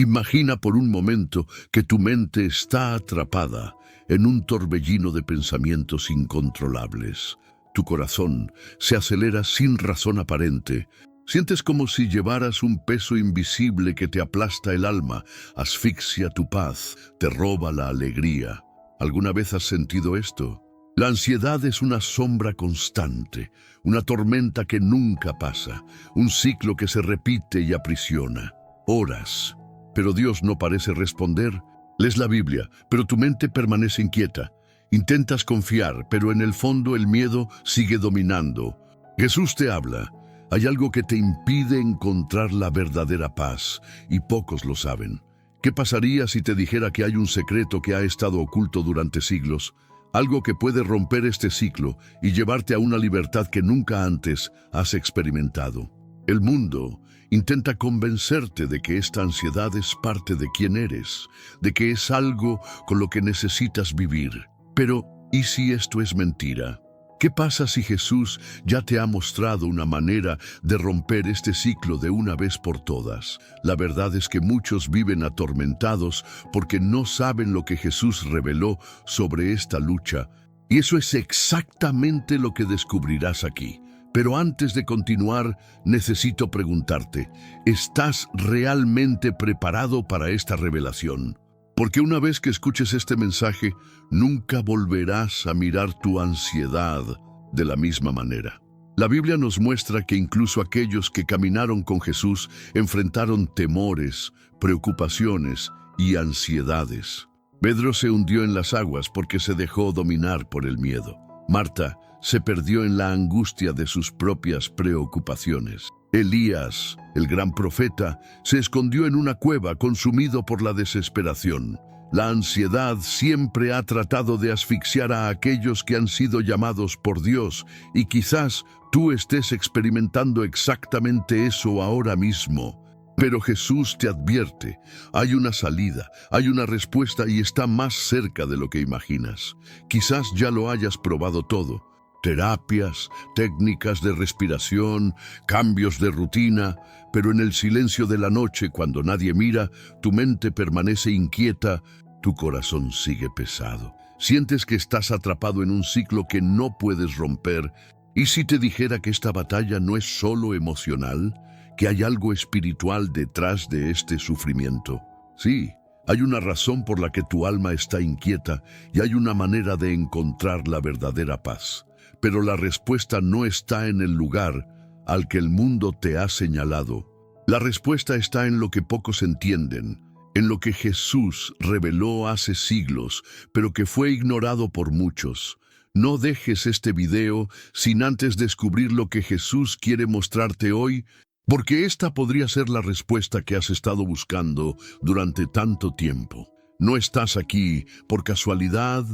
Imagina por un momento que tu mente está atrapada en un torbellino de pensamientos incontrolables. Tu corazón se acelera sin razón aparente. Sientes como si llevaras un peso invisible que te aplasta el alma, asfixia tu paz, te roba la alegría. ¿Alguna vez has sentido esto? La ansiedad es una sombra constante, una tormenta que nunca pasa, un ciclo que se repite y aprisiona. Horas, pero Dios no parece responder. Lees la Biblia, pero tu mente permanece inquieta. Intentas confiar, pero en el fondo el miedo sigue dominando. Jesús te habla. Hay algo que te impide encontrar la verdadera paz, y pocos lo saben. ¿Qué pasaría si te dijera que hay un secreto que ha estado oculto durante siglos? Algo que puede romper este ciclo y llevarte a una libertad que nunca antes has experimentado. El mundo intenta convencerte de que esta ansiedad es parte de quién eres, de que es algo con lo que necesitas vivir. Pero, ¿y si esto es mentira? ¿Qué pasa si Jesús ya te ha mostrado una manera de romper este ciclo de una vez por todas? La verdad es que muchos viven atormentados porque no saben lo que Jesús reveló sobre esta lucha, y eso es exactamente lo que descubrirás aquí. Pero antes de continuar, necesito preguntarte, ¿estás realmente preparado para esta revelación? Porque una vez que escuches este mensaje, nunca volverás a mirar tu ansiedad de la misma manera. La Biblia nos muestra que incluso aquellos que caminaron con Jesús enfrentaron temores, preocupaciones y ansiedades. Pedro se hundió en las aguas porque se dejó dominar por el miedo. Marta se perdió en la angustia de sus propias preocupaciones. Elías, el gran profeta, se escondió en una cueva consumido por la desesperación. La ansiedad siempre ha tratado de asfixiar a aquellos que han sido llamados por Dios, y quizás tú estés experimentando exactamente eso ahora mismo. Pero Jesús te advierte, hay una salida, hay una respuesta y está más cerca de lo que imaginas. Quizás ya lo hayas probado todo. Terapias, técnicas de respiración, cambios de rutina, pero en el silencio de la noche, cuando nadie mira, tu mente permanece inquieta, tu corazón sigue pesado. Sientes que estás atrapado en un ciclo que no puedes romper. ¿Y si te dijera que esta batalla no es solo emocional, que hay algo espiritual detrás de este sufrimiento? Sí, hay una razón por la que tu alma está inquieta y hay una manera de encontrar la verdadera paz. Pero la respuesta no está en el lugar al que el mundo te ha señalado. La respuesta está en lo que pocos entienden, en lo que Jesús reveló hace siglos, pero que fue ignorado por muchos. No dejes este video sin antes descubrir lo que Jesús quiere mostrarte hoy, porque esta podría ser la respuesta que has estado buscando durante tanto tiempo. No estás aquí por casualidad.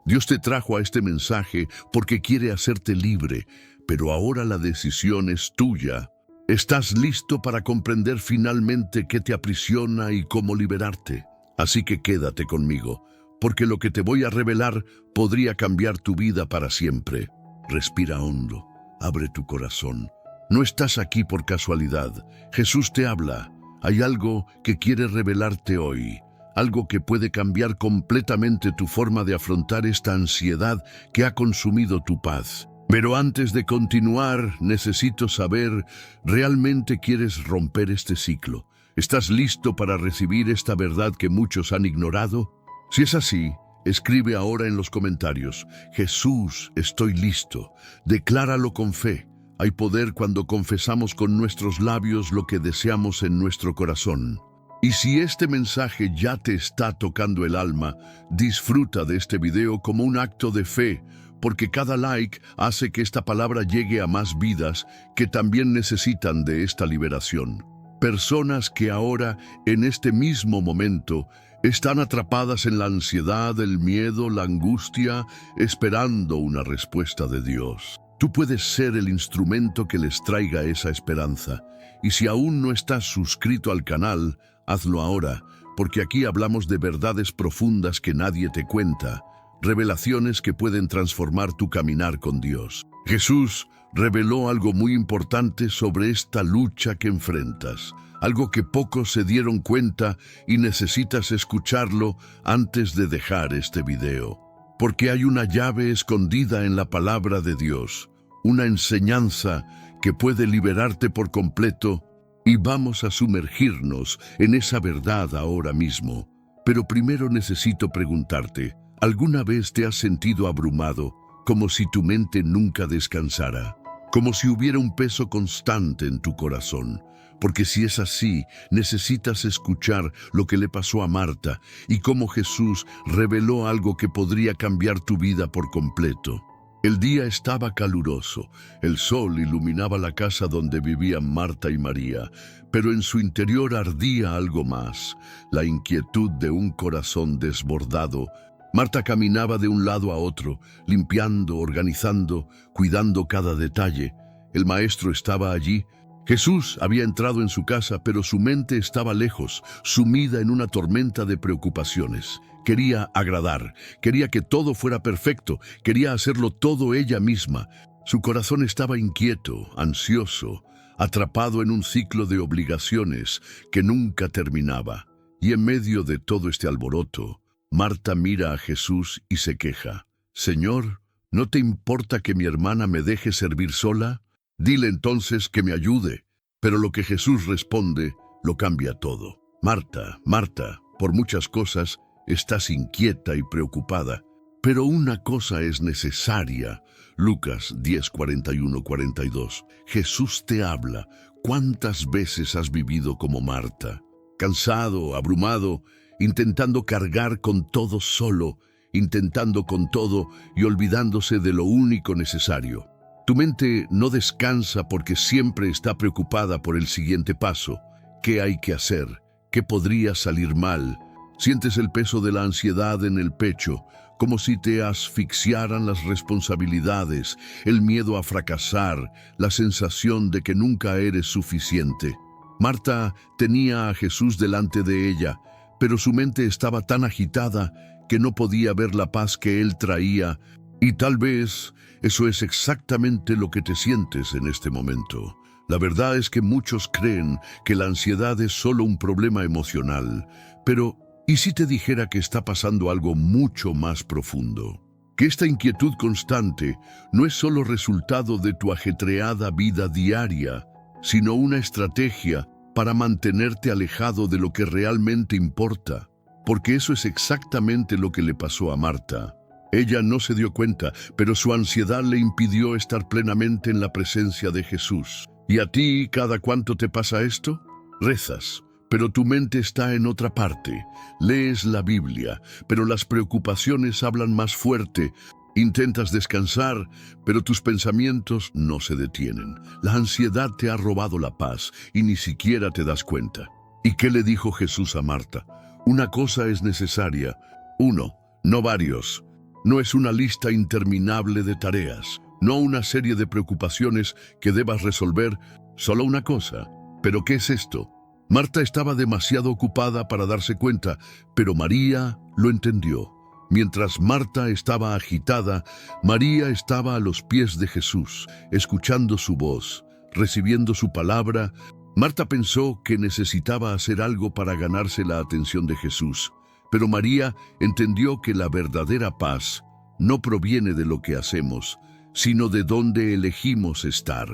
Dios te trajo a este mensaje porque quiere hacerte libre, pero ahora la decisión es tuya. ¿Estás listo para comprender finalmente qué te aprisiona y cómo liberarte? Así que quédate conmigo, porque lo que te voy a revelar podría cambiar tu vida para siempre. Respira hondo, abre tu corazón. No estás aquí por casualidad. Jesús te habla. Hay algo que quiere revelarte hoy. Algo que puede cambiar completamente tu forma de afrontar esta ansiedad que ha consumido tu paz. Pero antes de continuar, necesito saber, ¿realmente quieres romper este ciclo? ¿Estás listo para recibir esta verdad que muchos han ignorado? Si es así, escribe ahora en los comentarios, Jesús, estoy listo. Decláralo con fe. Hay poder cuando confesamos con nuestros labios lo que deseamos en nuestro corazón. Y si este mensaje ya te está tocando el alma, disfruta de este video como un acto de fe, porque cada like hace que esta palabra llegue a más vidas que también necesitan de esta liberación. Personas que ahora, en este mismo momento, están atrapadas en la ansiedad, el miedo, la angustia, esperando una respuesta de Dios. Tú puedes ser el instrumento que les traiga esa esperanza. Y si aún no estás suscrito al canal, hazlo ahora, porque aquí hablamos de verdades profundas que nadie te cuenta, revelaciones que pueden transformar tu caminar con Dios. Jesús reveló algo muy importante sobre esta lucha que enfrentas. algo que pocos se dieron cuenta y necesitas escucharlo antes de dejar este video. Porque hay una llave escondida en la palabra de Dios, una enseñanza que puede liberarte por completo, y vamos a sumergirnos en esa verdad ahora mismo. Pero primero necesito preguntarte, ¿alguna vez te has sentido abrumado, como si tu mente nunca descansara? Como si hubiera un peso constante en tu corazón. Porque si es así, necesitas escuchar lo que le pasó a Marta y cómo Jesús reveló algo que podría cambiar tu vida por completo. El día estaba caluroso, el sol iluminaba la casa donde vivían Marta y María, pero en su interior ardía algo más, la inquietud de un corazón desbordado. Marta caminaba de un lado a otro, limpiando, organizando, cuidando cada detalle. El maestro estaba allí. Jesús había entrado en su casa, pero su mente estaba lejos, sumida en una tormenta de preocupaciones. Quería agradar, quería que todo fuera perfecto, quería hacerlo todo ella misma. Su corazón estaba inquieto, ansioso, atrapado en un ciclo de obligaciones que nunca terminaba. Y en medio de todo este alboroto, Marta mira a Jesús y se queja. «Señor, ¿no te importa que mi hermana me deje servir sola? Dile entonces que me ayude». Pero lo que Jesús responde lo cambia todo. «Marta, Marta, por muchas cosas estás inquieta y preocupada, pero una cosa es necesaria». Lucas 10, 41, 42. Jesús te habla. ¿Cuántas veces has vivido como Marta? Cansado, abrumado, intentando cargar con todo solo, intentando con todo y olvidándose de lo único necesario. Tu mente no descansa porque siempre está preocupada por el siguiente paso. ¿Qué hay que hacer? ¿Qué podría salir mal? Sientes el peso de la ansiedad en el pecho, como si te asfixiaran las responsabilidades, el miedo a fracasar, la sensación de que nunca eres suficiente. Marta tenía a Jesús delante de ella, pero su mente estaba tan agitada que no podía ver la paz que él traía, y tal vez eso es exactamente lo que te sientes en este momento. La verdad es que muchos creen que la ansiedad es solo un problema emocional, pero ¿y si te dijera que está pasando algo mucho más profundo? Que esta inquietud constante no es solo resultado de tu ajetreada vida diaria, sino una estrategia para mantenerte alejado de lo que realmente importa, porque eso es exactamente lo que le pasó a Marta. Ella no se dio cuenta, pero su ansiedad le impidió estar plenamente en la presencia de Jesús. ¿Y a ti cada cuánto te pasa esto? Rezas, pero tu mente está en otra parte. Lees la Biblia, pero las preocupaciones hablan más fuerte. Intentas descansar, pero tus pensamientos no se detienen. La ansiedad te ha robado la paz y ni siquiera te das cuenta. ¿Y qué le dijo Jesús a Marta? Una cosa es necesaria. Uno, no varios. No es una lista interminable de tareas, no una serie de preocupaciones que debas resolver, solo una cosa. ¿Pero qué es esto? Marta estaba demasiado ocupada para darse cuenta, pero María lo entendió. Mientras Marta estaba agitada, María estaba a los pies de Jesús, escuchando su voz, recibiendo su palabra. Marta pensó que necesitaba hacer algo para ganarse la atención de Jesús. Pero María entendió que la verdadera paz no proviene de lo que hacemos, sino de dónde elegimos estar.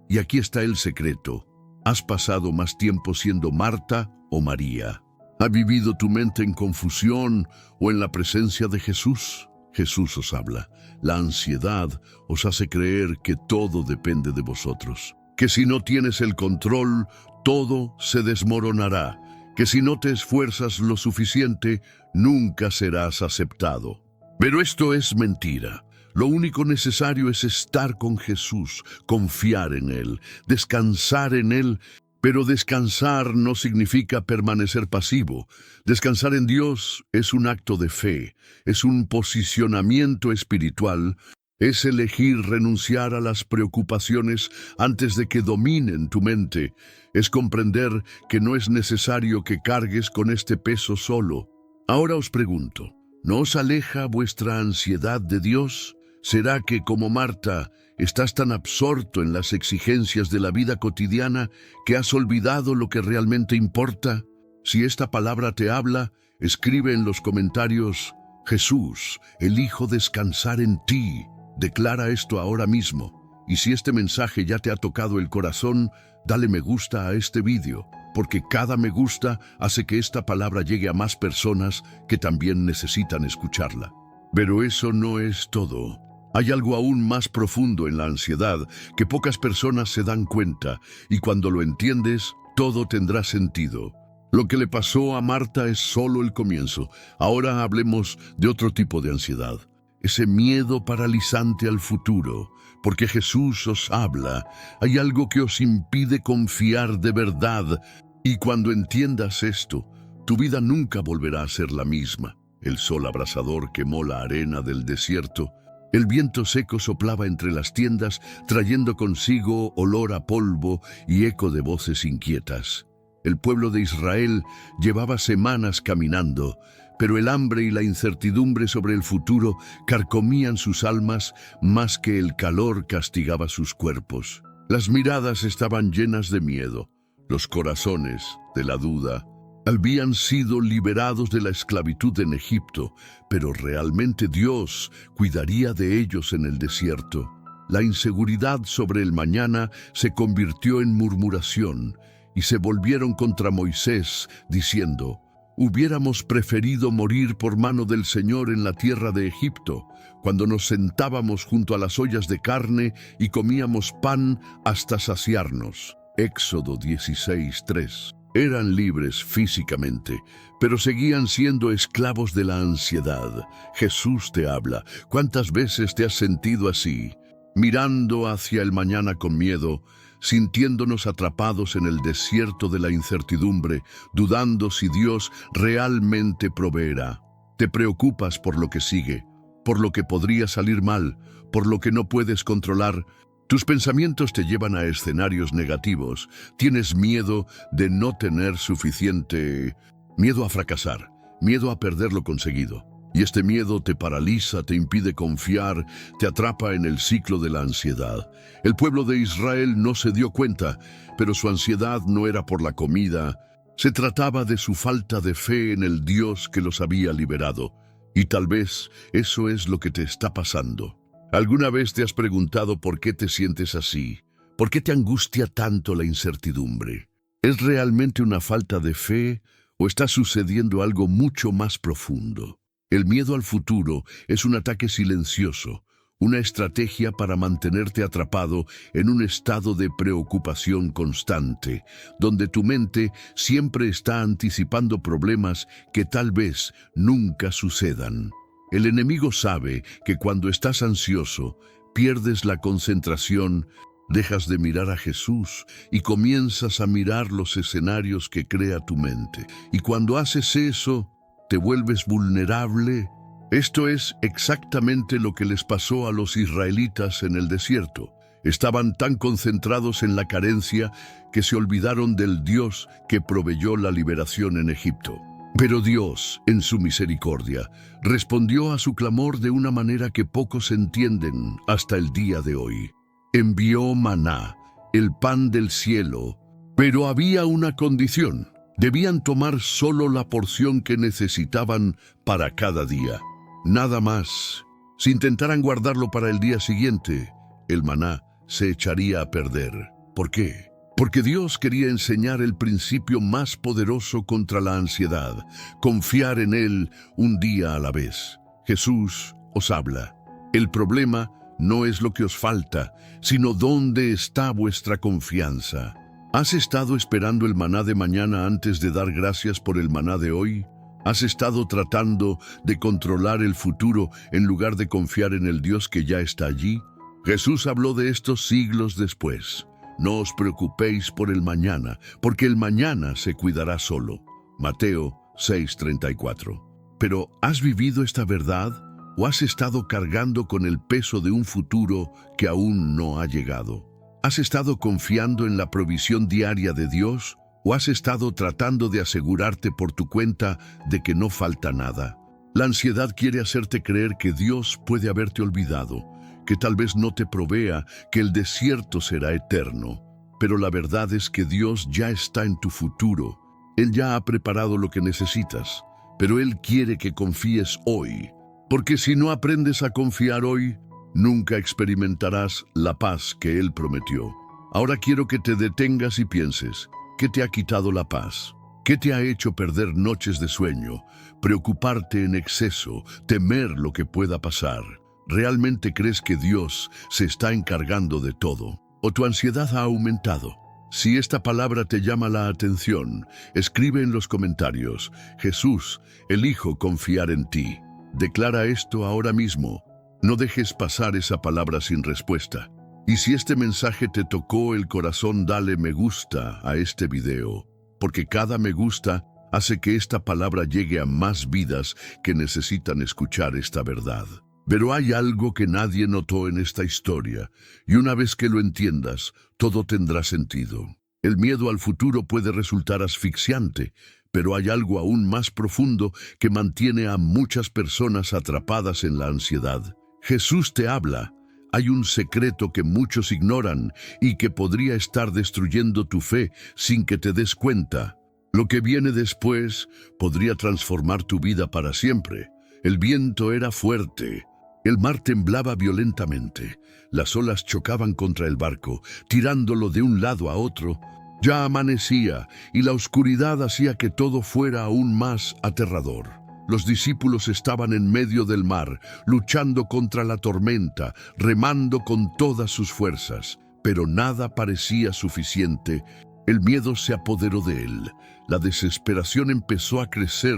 Y aquí está el secreto. ¿Has pasado más tiempo siendo Marta o María? ¿Ha vivido tu mente en confusión o en la presencia de Jesús? Jesús os habla. La ansiedad os hace creer que todo depende de vosotros, que si no tienes el control, todo se desmoronará, que si no te esfuerzas lo suficiente, nunca serás aceptado. Pero esto es mentira. Lo único necesario es estar con Jesús, confiar en Él, descansar en Él. Pero descansar no significa permanecer pasivo. Descansar en Dios es un acto de fe, es un posicionamiento espiritual, es elegir renunciar a las preocupaciones antes de que dominen tu mente, es comprender que no es necesario que cargues con este peso solo. Ahora os pregunto, ¿no os aleja vuestra ansiedad de Dios? ¿Será que, como Marta, Estás tan absorto en las exigencias de la vida cotidiana que has olvidado lo que realmente importa. Si esta palabra te habla, escribe en los comentarios: Jesús, elijo descansar en ti. Declara esto ahora mismo. Y si este mensaje ya te ha tocado el corazón, dale me gusta a este vídeo, porque cada me gusta hace que esta palabra llegue a más personas que también necesitan escucharla. Pero eso no es todo. Hay algo aún más profundo en la ansiedad que pocas personas se dan cuenta, y cuando lo entiendes, todo tendrá sentido. Lo que le pasó a Marta es solo el comienzo. Ahora hablemos de otro tipo de ansiedad. Ese miedo paralizante al futuro. Porque Jesús os habla, hay algo que os impide confiar de verdad. Y cuando entiendas esto, tu vida nunca volverá a ser la misma. El sol abrasador quemó la arena del desierto. El viento seco soplaba entre las tiendas, trayendo consigo olor a polvo y eco de voces inquietas. El pueblo de Israel llevaba semanas caminando, pero el hambre y la incertidumbre sobre el futuro carcomían sus almas más que el calor castigaba sus cuerpos. Las miradas estaban llenas de miedo, los corazones de la duda. Habían sido liberados de la esclavitud en Egipto, pero realmente Dios cuidaría de ellos en el desierto. La inseguridad sobre el mañana se convirtió en murmuración, y se volvieron contra Moisés, diciendo: «Hubiéramos preferido morir por mano del Señor en la tierra de Egipto, cuando nos sentábamos junto a las ollas de carne y comíamos pan hasta saciarnos». Éxodo 16:3. Eran libres físicamente, pero seguían siendo esclavos de la ansiedad. Jesús te habla. ¿Cuántas veces te has sentido así? Mirando hacia el mañana con miedo, sintiéndonos atrapados en el desierto de la incertidumbre, dudando si Dios realmente proveerá. Te preocupas por lo que sigue, por lo que podría salir mal, por lo que no puedes controlar. Tus pensamientos te llevan a escenarios negativos. Tienes miedo de no tener suficiente, miedo a fracasar, miedo a perder lo conseguido. Y este miedo te paraliza, te impide confiar, te atrapa en el ciclo de la ansiedad. El pueblo de Israel no se dio cuenta, pero su ansiedad no era por la comida. Se trataba de su falta de fe en el Dios que los había liberado. Y tal vez eso es lo que te está pasando. ¿Alguna vez te has preguntado por qué te sientes así? ¿Por qué te angustia tanto la incertidumbre? ¿Es realmente una falta de fe o está sucediendo algo mucho más profundo? El miedo al futuro es un ataque silencioso, una estrategia para mantenerte atrapado en un estado de preocupación constante, donde tu mente siempre está anticipando problemas que tal vez nunca sucedan. El enemigo sabe que cuando estás ansioso, pierdes la concentración, dejas de mirar a Jesús y comienzas a mirar los escenarios que crea tu mente. Y cuando haces eso, te vuelves vulnerable. Esto es exactamente lo que les pasó a los israelitas en el desierto. Estaban tan concentrados en la carencia que se olvidaron del Dios que proveyó la liberación en Egipto. Pero Dios, en su misericordia, respondió a su clamor de una manera que pocos entienden hasta el día de hoy. Envió maná, el pan del cielo, pero había una condición. Debían tomar solo la porción que necesitaban para cada día. Nada más. Si intentaran guardarlo para el día siguiente, el maná se echaría a perder. ¿Por qué? Porque Dios quería enseñar el principio más poderoso contra la ansiedad: confiar en Él un día a la vez. Jesús os habla. El problema no es lo que os falta, sino dónde está vuestra confianza. ¿Has estado esperando el maná de mañana antes de dar gracias por el maná de hoy? ¿Has estado tratando de controlar el futuro en lugar de confiar en el Dios que ya está allí? Jesús habló de esto siglos después. No os preocupéis por el mañana, porque el mañana se cuidará solo. Mateo 6:34. Pero, ¿has vivido esta verdad o has estado cargando con el peso de un futuro que aún no ha llegado? ¿Has estado confiando en la provisión diaria de Dios o has estado tratando de asegurarte por tu cuenta de que no falta nada? La ansiedad quiere hacerte creer que Dios puede haberte olvidado, que tal vez no te provea, que el desierto será eterno. Pero la verdad es que Dios ya está en tu futuro. Él ya ha preparado lo que necesitas, pero Él quiere que confíes hoy. Porque si no aprendes a confiar hoy, nunca experimentarás la paz que Él prometió. Ahora quiero que te detengas y pienses, ¿qué te ha quitado la paz? ¿Qué te ha hecho perder noches de sueño, preocuparte en exceso, temer lo que pueda pasar? ¿Realmente crees que Dios se está encargando de todo? ¿O tu ansiedad ha aumentado? Si esta palabra te llama la atención, escribe en los comentarios: Jesús, elijo confiar en ti. Declara esto ahora mismo. No dejes pasar esa palabra sin respuesta. Y si este mensaje te tocó el corazón, dale me gusta a este video, porque cada me gusta hace que esta palabra llegue a más vidas que necesitan escuchar esta verdad. Pero hay algo que nadie notó en esta historia, y una vez que lo entiendas, todo tendrá sentido. El miedo al futuro puede resultar asfixiante, pero hay algo aún más profundo que mantiene a muchas personas atrapadas en la ansiedad. Jesús te habla. Hay un secreto que muchos ignoran y que podría estar destruyendo tu fe sin que te des cuenta. Lo que viene después podría transformar tu vida para siempre. El viento era fuerte. El mar temblaba violentamente. Las olas chocaban contra el barco, tirándolo de un lado a otro. Ya amanecía y la oscuridad hacía que todo fuera aún más aterrador. Los discípulos estaban en medio del mar, luchando contra la tormenta, remando con todas sus fuerzas, pero nada parecía suficiente. El miedo se apoderó de él. La desesperación empezó a crecer.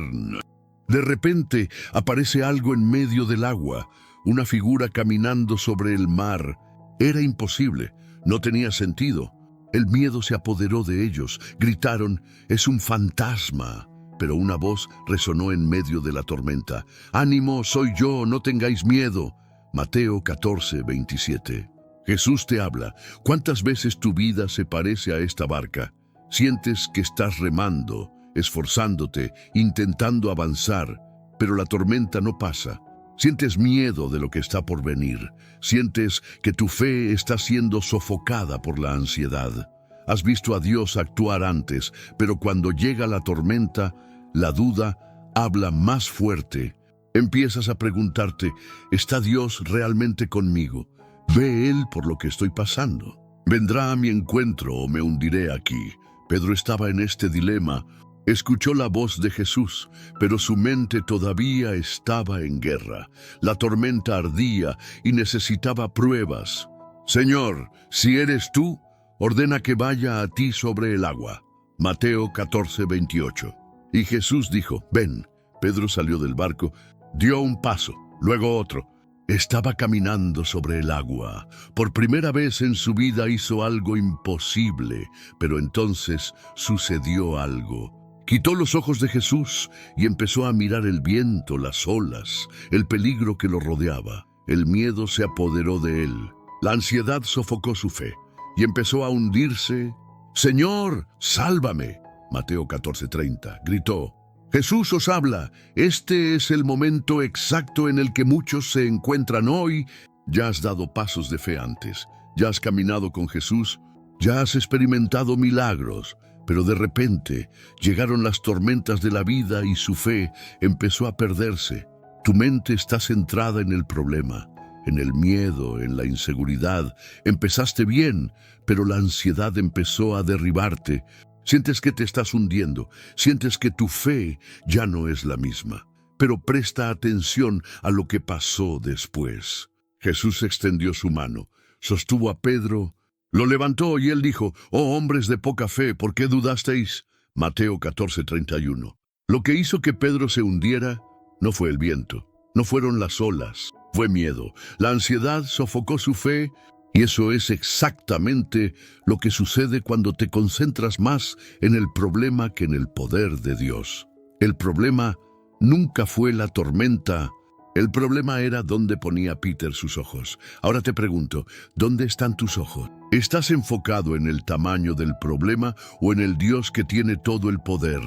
De repente aparece algo en medio del agua, una figura caminando sobre el mar. Era imposible, no tenía sentido. El miedo se apoderó de ellos. Gritaron: «¡Es un fantasma!». Pero una voz resonó en medio de la tormenta: «¡Ánimo, soy yo, no tengáis miedo!». Mateo 14:27. Jesús te habla. ¿Cuántas veces tu vida se parece a esta barca? Sientes que estás remando, esforzándote, intentando avanzar, pero la tormenta no pasa. Sientes miedo de lo que está por venir. Sientes que tu fe está siendo sofocada por la ansiedad. Has visto a Dios actuar antes, pero cuando llega la tormenta, la duda habla más fuerte. Empiezas a preguntarte: ¿está Dios realmente conmigo? ¿Ve Él por lo que estoy pasando? ¿Vendrá a mi encuentro o me hundiré aquí? Pedro estaba en este dilema. Escuchó la voz de Jesús, pero su mente todavía estaba en guerra. La tormenta ardía y necesitaba pruebas. «Señor, si eres tú, ordena que vaya a ti sobre el agua». Mateo 14:28. Y Jesús dijo: «Ven». Pedro salió del barco, dio un paso, luego otro. Estaba caminando sobre el agua. Por primera vez en su vida hizo algo imposible, pero entonces sucedió algo. Quitó los ojos de Jesús y empezó a mirar el viento, las olas, el peligro que lo rodeaba. El miedo se apoderó de él. La ansiedad sofocó su fe y empezó a hundirse. «Señor, sálvame». Mateo 14:30. Gritó: «Jesús os habla». Este es el momento exacto en el que muchos se encuentran hoy. Ya has dado pasos de fe antes. Ya has caminado con Jesús. Ya has experimentado milagros. Pero de repente llegaron las tormentas de la vida y su fe empezó a perderse. Tu mente está centrada en el problema, en el miedo, en la inseguridad. Empezaste bien, pero la ansiedad empezó a derribarte. Sientes que te estás hundiendo, sientes que tu fe ya no es la misma. Pero presta atención a lo que pasó después. Jesús extendió su mano, sostuvo a Pedro, lo levantó y él dijo: «Oh hombres de poca fe, ¿por qué dudasteis?». Mateo 14:31. Lo que hizo que Pedro se hundiera no fue el viento, no fueron las olas, fue miedo. La ansiedad sofocó su fe. Y eso es exactamente lo que sucede cuando te concentras más en el problema que en el poder de Dios. El problema nunca fue la tormenta. El problema era dónde ponía Peter sus ojos. Ahora te pregunto, ¿dónde están tus ojos? ¿Estás enfocado en el tamaño del problema o en el Dios que tiene todo el poder?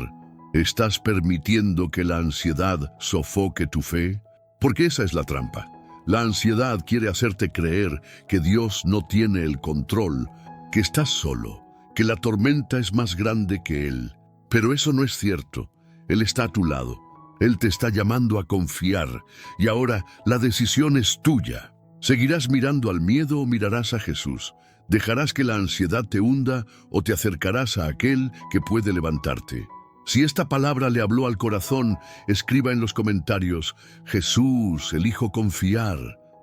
¿Estás permitiendo que la ansiedad sofoque tu fe? Porque esa es la trampa. La ansiedad quiere hacerte creer que Dios no tiene el control, que estás solo, que la tormenta es más grande que Él. Pero eso no es cierto. Él está a tu lado. Él te está llamando a confiar, y ahora la decisión es tuya. ¿Seguirás mirando al miedo o mirarás a Jesús? ¿Dejarás que la ansiedad te hunda o te acercarás a aquel que puede levantarte? Si esta palabra le habló al corazón, escriba en los comentarios: Jesús, elijo confiar.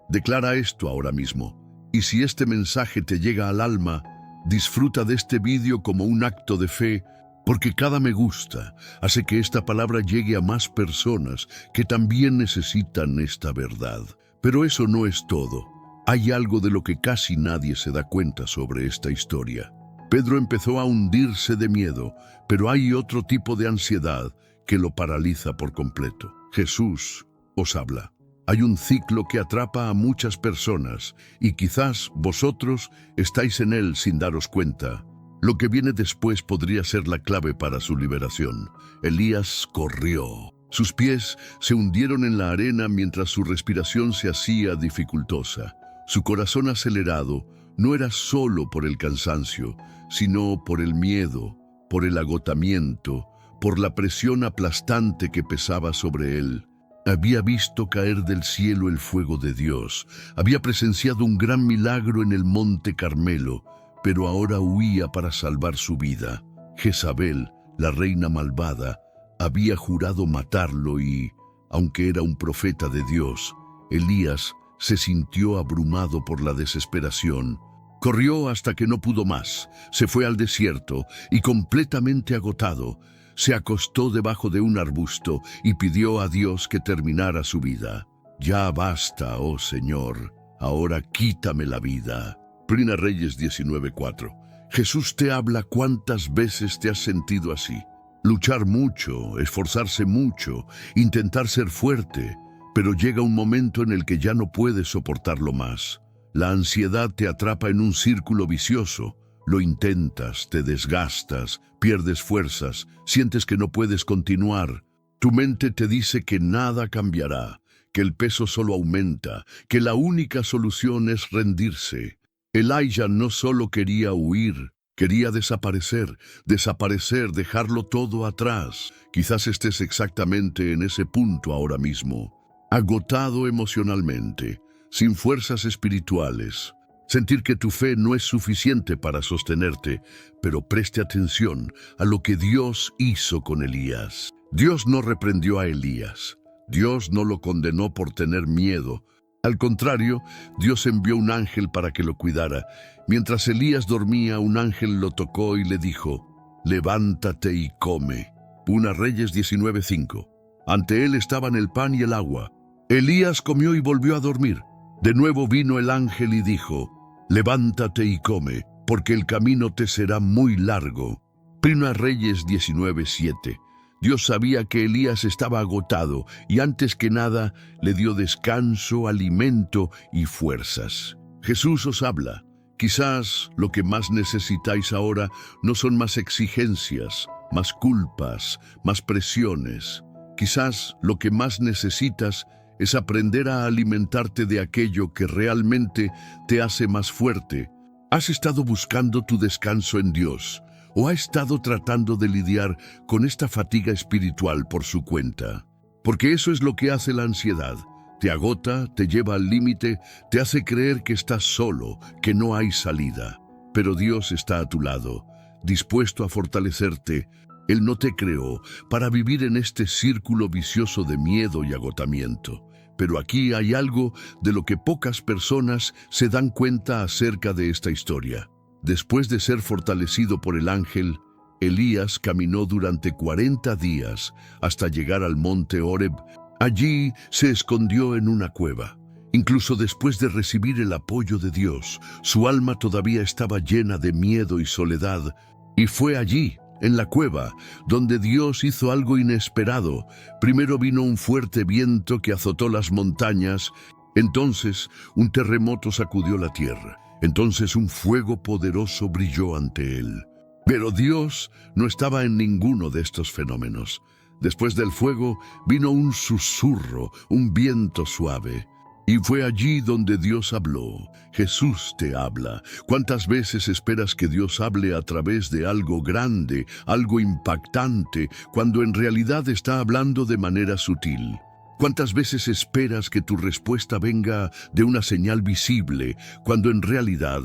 Declara esto ahora mismo. Y si este mensaje te llega al alma, disfruta de este vídeo como un acto de fe, porque cada me gusta hace que esta palabra llegue a más personas que también necesitan esta verdad. Pero eso no es todo. Hay algo de lo que casi nadie se da cuenta sobre esta historia. Pedro empezó a hundirse de miedo, pero hay otro tipo de ansiedad que lo paraliza por completo. Jesús os habla. Hay un ciclo que atrapa a muchas personas y quizás vosotros estáis en él sin daros cuenta. Lo que viene después podría ser la clave para su liberación. Elías corrió. Sus pies se hundieron en la arena mientras su respiración se hacía dificultosa. Su corazón acelerado no era solo por el cansancio, sino por el miedo, por el agotamiento, por la presión aplastante que pesaba sobre él. Había visto caer del cielo el fuego de Dios, había presenciado un gran milagro en el monte Carmelo, pero ahora huía para salvar su vida. Jezabel, la reina malvada, había jurado matarlo y, aunque era un profeta de Dios, Elías se sintió abrumado por la desesperación. Corrió hasta que no pudo más, se fue al desierto y, completamente agotado, se acostó debajo de un arbusto y pidió a Dios que terminara su vida. Ya basta, oh Señor, ahora quítame la vida. Primera Reyes 19:4. Jesús te habla. ¿Cuántas veces te has sentido así? Luchar mucho, esforzarse mucho, intentar ser fuerte, pero llega un momento en el que ya no puedes soportarlo más. La ansiedad te atrapa en un círculo vicioso. Lo intentas, te desgastas, pierdes fuerzas, sientes que no puedes continuar. Tu mente te dice que nada cambiará, que el peso solo aumenta, que la única solución es rendirse. Elijah no solo quería huir, quería desaparecer, dejarlo todo atrás. Quizás estés exactamente en ese punto ahora mismo, agotado emocionalmente, sin fuerzas espirituales. Sentir que tu fe no es suficiente para sostenerte, pero preste atención a lo que Dios hizo con Elías. Dios no reprendió a Elías. Dios no lo condenó por tener miedo. Al contrario, Dios envió un ángel para que lo cuidara. Mientras Elías dormía, un ángel lo tocó y le dijo: levántate y come. Primera Reyes 19:5. Ante él estaban el pan y el agua. Elías comió y volvió a dormir. De nuevo vino el ángel y dijo: levántate y come, porque el camino te será muy largo. Primera Reyes 19:7. Dios sabía que Elías estaba agotado y antes que nada le dio descanso, alimento y fuerzas. Jesús os habla. Quizás lo que más necesitáis ahora no son más exigencias, más culpas, más presiones. Quizás lo que más necesitas es aprender a alimentarte de aquello que realmente te hace más fuerte. ¿Has estado buscando tu descanso en Dios o has estado tratando de lidiar con esta fatiga espiritual por su cuenta? Porque eso es lo que hace la ansiedad. Te agota, te lleva al límite, te hace creer que estás solo, que no hay salida. Pero Dios está a tu lado, dispuesto a fortalecerte. Él no te creó para vivir en este círculo vicioso de miedo y agotamiento. Pero aquí hay algo de lo que pocas personas se dan cuenta acerca de esta historia. Después de ser fortalecido por el ángel, Elías caminó durante 40 días hasta llegar al monte Horeb. Allí se escondió en una cueva. Incluso después de recibir el apoyo de Dios, su alma todavía estaba llena de miedo y soledad. Y fue allí, en la cueva, donde Dios hizo algo inesperado. Primero vino un fuerte viento que azotó las montañas. Entonces un terremoto sacudió la tierra. Entonces un fuego poderoso brilló ante él. Pero Dios no estaba en ninguno de estos fenómenos. Después del fuego vino un susurro, un viento suave. Y fue allí donde Dios habló. Jesús te habla. ¿Cuántas veces esperas que Dios hable a través de algo grande, algo impactante, cuando en realidad está hablando de manera sutil? ¿Cuántas veces esperas que tu respuesta venga de una señal visible, cuando en realidad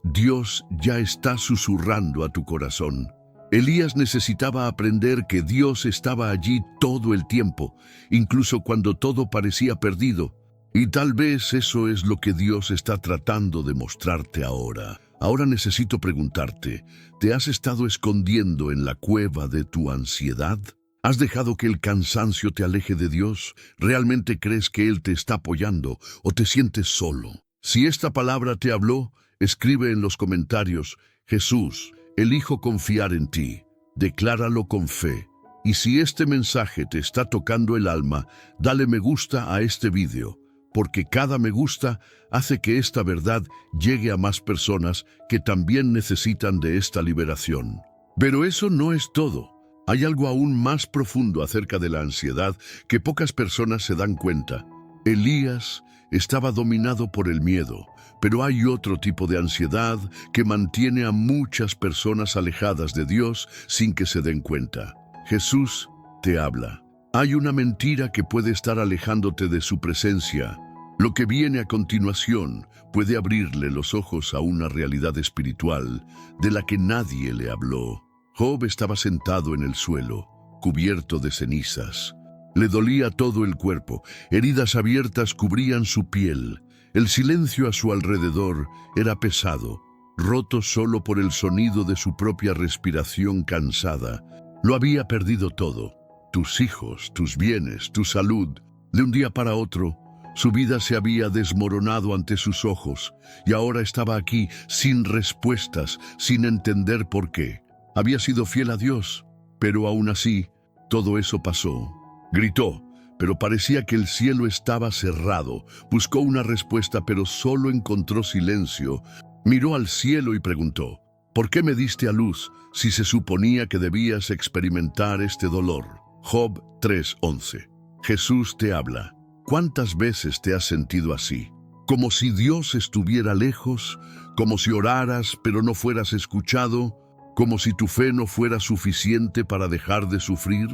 Dios ya está susurrando a tu corazón? Elías necesitaba aprender que Dios estaba allí todo el tiempo, incluso cuando todo parecía perdido. Y tal vez eso es lo que Dios está tratando de mostrarte ahora. Ahora necesito preguntarte, ¿te has estado escondiendo en la cueva de tu ansiedad? ¿Has dejado que el cansancio te aleje de Dios? ¿Realmente crees que Él te está apoyando o te sientes solo? Si esta palabra te habló, escribe en los comentarios: Jesús, elijo confiar en ti. Decláralo con fe. Y si este mensaje te está tocando el alma, dale me gusta a este video, porque cada me gusta hace que esta verdad llegue a más personas que también necesitan de esta liberación. Pero eso no es todo. Hay algo aún más profundo acerca de la ansiedad que pocas personas se dan cuenta. Elías estaba dominado por el miedo, pero hay otro tipo de ansiedad que mantiene a muchas personas alejadas de Dios sin que se den cuenta. Jesús te habla. Hay una mentira que puede estar alejándote de su presencia. Lo que viene a continuación puede abrirle los ojos a una realidad espiritual de la que nadie le habló. Job estaba sentado en el suelo, cubierto de cenizas. Le dolía todo el cuerpo, heridas abiertas cubrían su piel. El silencio a su alrededor era pesado, roto solo por el sonido de su propia respiración cansada. Lo había perdido todo: tus hijos, tus bienes, tu salud. De un día para otro, su vida se había desmoronado ante sus ojos, y ahora estaba aquí sin respuestas, sin entender por qué. Había sido fiel a Dios, pero aún así, todo eso pasó. Gritó, pero parecía que el cielo estaba cerrado. Buscó una respuesta, pero solo encontró silencio. Miró al cielo y preguntó: ¿por qué me diste a luz si se suponía que debías experimentar este dolor? Job 3:11. Jesús te habla. ¿Cuántas veces te has sentido así? Como si Dios estuviera lejos, como si oraras pero no fueras escuchado, como si tu fe no fuera suficiente para dejar de sufrir.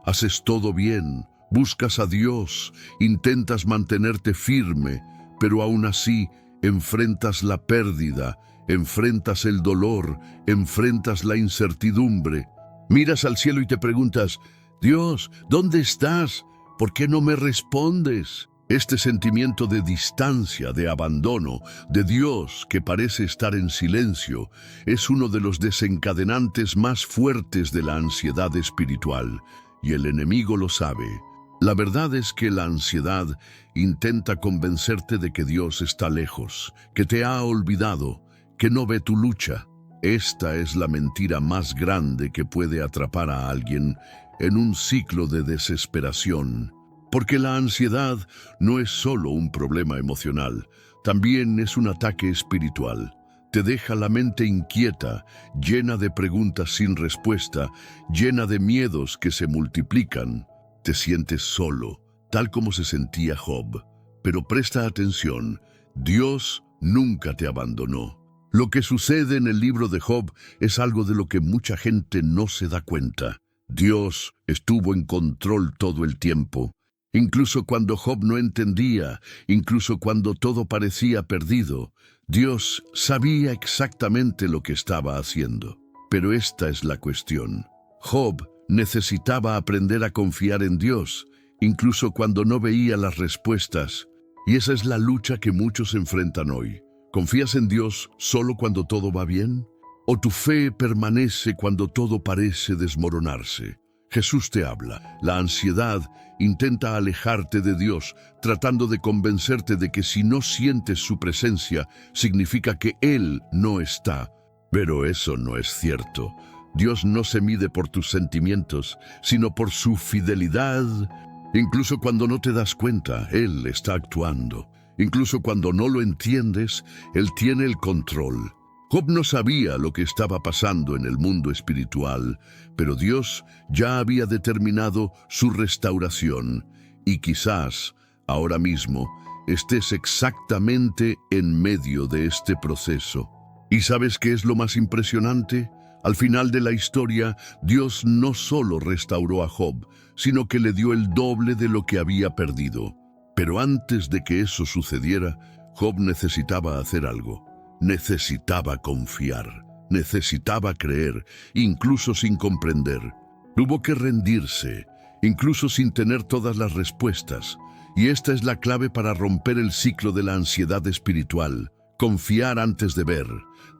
Haces todo bien, buscas a Dios, intentas mantenerte firme, pero aún así enfrentas la pérdida, enfrentas el dolor, enfrentas la incertidumbre. Miras al cielo y te preguntas: Dios, ¿dónde estás? ¿Por qué no me respondes? Este sentimiento de distancia, de abandono, de Dios que parece estar en silencio, es uno de los desencadenantes más fuertes de la ansiedad espiritual, y el enemigo lo sabe. La verdad es que la ansiedad intenta convencerte de que Dios está lejos, que te ha olvidado, que no ve tu lucha. Esta es la mentira más grande que puede atrapar a alguien en un ciclo de desesperación. Porque la ansiedad no es solo un problema emocional, también es un ataque espiritual. Te deja la mente inquieta, llena de preguntas sin respuesta, llena de miedos que se multiplican. Te sientes solo, tal como se sentía Job. Pero presta atención, Dios nunca te abandonó. Lo que sucede en el libro de Job es algo de lo que mucha gente no se da cuenta. Dios estuvo en control todo el tiempo. Incluso cuando Job no entendía, incluso cuando todo parecía perdido, Dios sabía exactamente lo que estaba haciendo. Pero esta es la cuestión. Job necesitaba aprender a confiar en Dios, incluso cuando no veía las respuestas. Y esa es la lucha que muchos enfrentan hoy. ¿Confías en Dios solo cuando todo va bien? ¿O tu fe permanece cuando todo parece desmoronarse? Jesús te habla. La ansiedad intenta alejarte de Dios, tratando de convencerte de que si no sientes su presencia, significa que Él no está. Pero eso no es cierto. Dios no se mide por tus sentimientos, sino por su fidelidad. Incluso cuando no te das cuenta, Él está actuando. Incluso cuando no lo entiendes, Él tiene el control. Job no sabía lo que estaba pasando en el mundo espiritual, pero Dios ya había determinado su restauración, y quizás, ahora mismo, estés exactamente en medio de este proceso. ¿Y sabes qué es lo más impresionante? Al final de la historia, Dios no solo restauró a Job, sino que le dio el doble de lo que había perdido. Pero antes de que eso sucediera, Job necesitaba hacer algo. Necesitaba confiar, necesitaba creer, incluso sin comprender. Tuvo que rendirse, incluso sin tener todas las respuestas. Y esta es la clave para romper el ciclo de la ansiedad espiritual. Confiar antes de ver,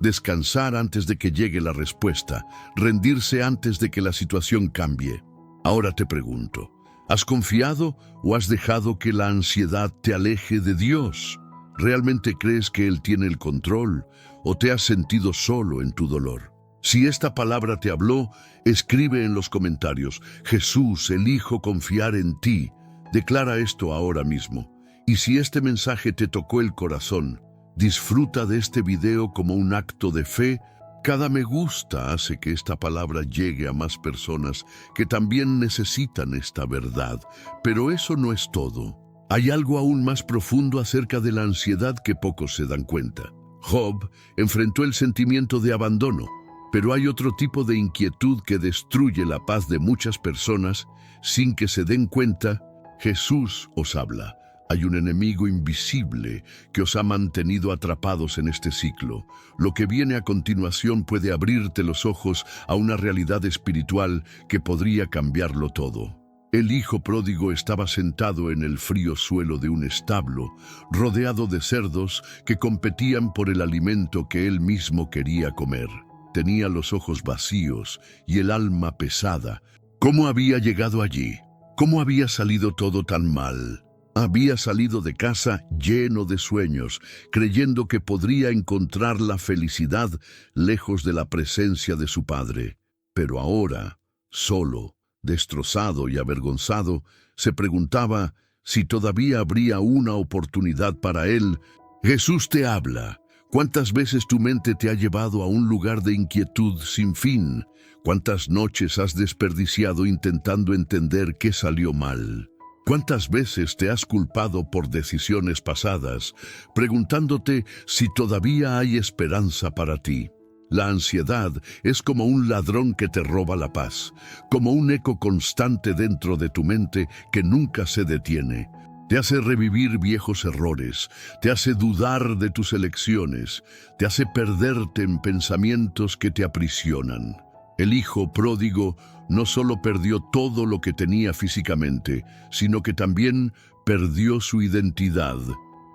descansar antes de que llegue la respuesta, rendirse antes de que la situación cambie. Ahora te pregunto, ¿has confiado o has dejado que la ansiedad te aleje de Dios? ¿Realmente crees que Él tiene el control o te has sentido solo en tu dolor? Si esta palabra te habló, escribe en los comentarios: Jesús, elijo confiar en ti. Declara esto ahora mismo. Y si este mensaje te tocó el corazón, disfruta de este video como un acto de fe. Cada me gusta hace que esta palabra llegue a más personas que también necesitan esta verdad. Pero eso no es todo. Hay algo aún más profundo acerca de la ansiedad que pocos se dan cuenta. Job enfrentó el sentimiento de abandono, pero hay otro tipo de inquietud que destruye la paz de muchas personas sin que se den cuenta. Jesús os habla. Hay un enemigo invisible que os ha mantenido atrapados en este ciclo. Lo que viene a continuación puede abrirte los ojos a una realidad espiritual que podría cambiarlo todo. El hijo pródigo estaba sentado en el frío suelo de un establo, rodeado de cerdos que competían por el alimento que él mismo quería comer. Tenía los ojos vacíos y el alma pesada. ¿Cómo había llegado allí? ¿Cómo había salido todo tan mal? Había salido de casa lleno de sueños, creyendo que podría encontrar la felicidad lejos de la presencia de su padre. Pero ahora, solo, destrozado y avergonzado, se preguntaba si todavía habría una oportunidad para él. Jesús te habla. ¿Cuántas veces tu mente te ha llevado a un lugar de inquietud sin fin? ¿Cuántas noches has desperdiciado intentando entender qué salió mal? ¿Cuántas veces te has culpado por decisiones pasadas, preguntándote si todavía hay esperanza para ti? La ansiedad es como un ladrón que te roba la paz, como un eco constante dentro de tu mente que nunca se detiene. Te hace revivir viejos errores, te hace dudar de tus elecciones, te hace perderte en pensamientos que te aprisionan. El hijo pródigo no solo perdió todo lo que tenía físicamente, sino que también perdió su identidad.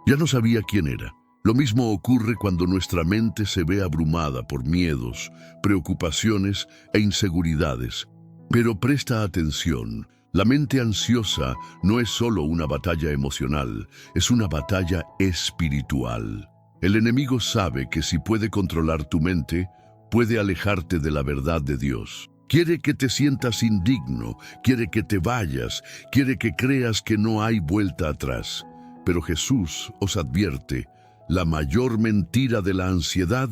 Ya no sabía quién era. Lo mismo ocurre cuando nuestra mente se ve abrumada por miedos, preocupaciones e inseguridades. Pero presta atención, la mente ansiosa no es solo una batalla emocional, es una batalla espiritual. El enemigo sabe que si puede controlar tu mente, puede alejarte de la verdad de Dios. Quiere que te sientas indigno, quiere que te vayas, quiere que creas que no hay vuelta atrás. Pero Jesús os advierte, la mayor mentira de la ansiedad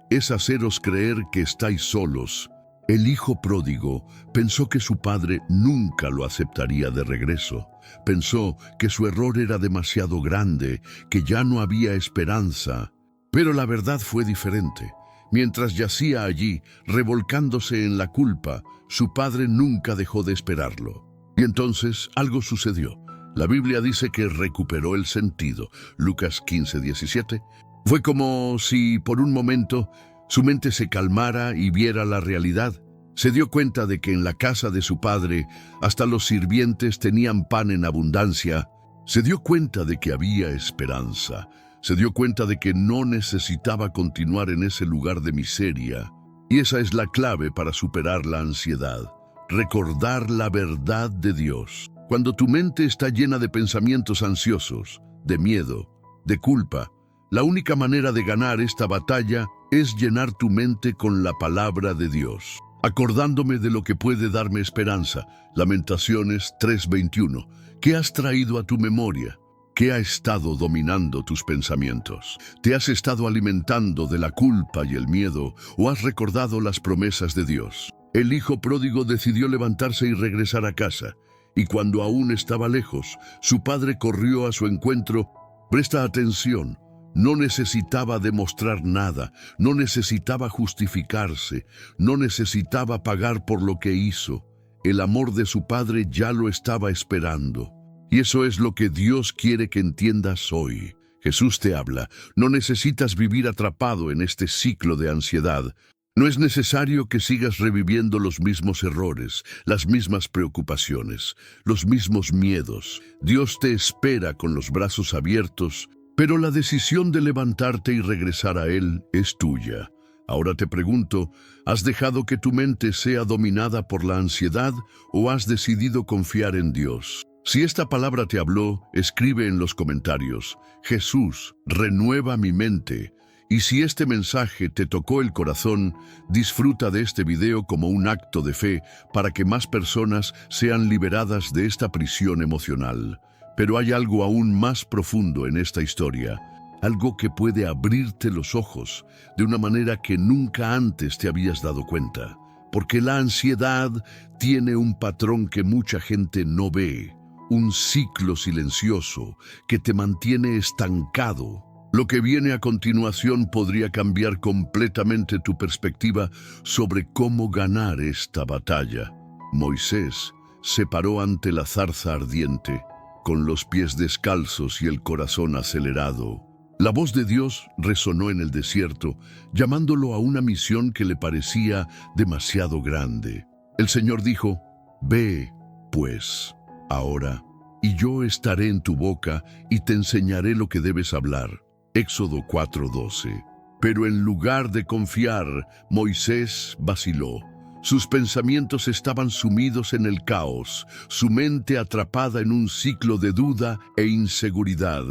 es haceros creer que estáis solos. El hijo pródigo pensó que su padre nunca lo aceptaría de regreso. Pensó que su error era demasiado grande, que ya no había esperanza. Pero la verdad fue diferente. Mientras yacía allí, revolcándose en la culpa, su padre nunca dejó de esperarlo. Y entonces algo sucedió. La Biblia dice que recuperó el sentido. Lucas 15:17. Fue como si por un momento su mente se calmara y viera la realidad. Se dio cuenta de que en la casa de su padre hasta los sirvientes tenían pan en abundancia. Se dio cuenta de que había esperanza. Se dio cuenta de que no necesitaba continuar en ese lugar de miseria. Y esa es la clave para superar la ansiedad. Recordar la verdad de Dios. Cuando tu mente está llena de pensamientos ansiosos, de miedo, de culpa, la única manera de ganar esta batalla es llenar tu mente con la palabra de Dios. Acordándome de lo que puede darme esperanza. Lamentaciones 3:21. ¿Qué has traído a tu memoria? ¿Qué ha estado dominando tus pensamientos? ¿Te has estado alimentando de la culpa y el miedo o has recordado las promesas de Dios? El hijo pródigo decidió levantarse y regresar a casa, y cuando aún estaba lejos, su padre corrió a su encuentro Presta atención. No necesitaba demostrar nada, no necesitaba justificarse, no necesitaba pagar por lo que hizo. El amor de su Padre ya lo estaba esperando. Y eso es lo que Dios quiere que entiendas hoy. Jesús te habla. No necesitas vivir atrapado en este ciclo de ansiedad. No es necesario que sigas reviviendo los mismos errores, las mismas preocupaciones, los mismos miedos. Dios te espera con los brazos abiertos, pero la decisión de levantarte y regresar a Él es tuya. Ahora te pregunto, ¿has dejado que tu mente sea dominada por la ansiedad o has decidido confiar en Dios? Si esta palabra te habló, escribe en los comentarios, Jesús, renueva mi mente. Y si este mensaje te tocó el corazón, disfruta de este video como un acto de fe para que más personas sean liberadas de esta prisión emocional. Pero hay algo aún más profundo en esta historia, algo que puede abrirte los ojos de una manera que nunca antes te habías dado cuenta. Porque la ansiedad tiene un patrón que mucha gente no ve, un ciclo silencioso que te mantiene estancado. Lo que viene a continuación podría cambiar completamente tu perspectiva sobre cómo ganar esta batalla. Moisés se paró ante la zarza ardiente, con los pies descalzos y el corazón acelerado. La voz de Dios resonó en el desierto, llamándolo a una misión que le parecía demasiado grande. El Señor dijo, «Ve, pues, ahora, y yo estaré en tu boca y te enseñaré lo que debes hablar». Éxodo 4:12. Pero en lugar de confiar, Moisés vaciló. Sus pensamientos estaban sumidos en el caos, su mente atrapada en un ciclo de duda e inseguridad.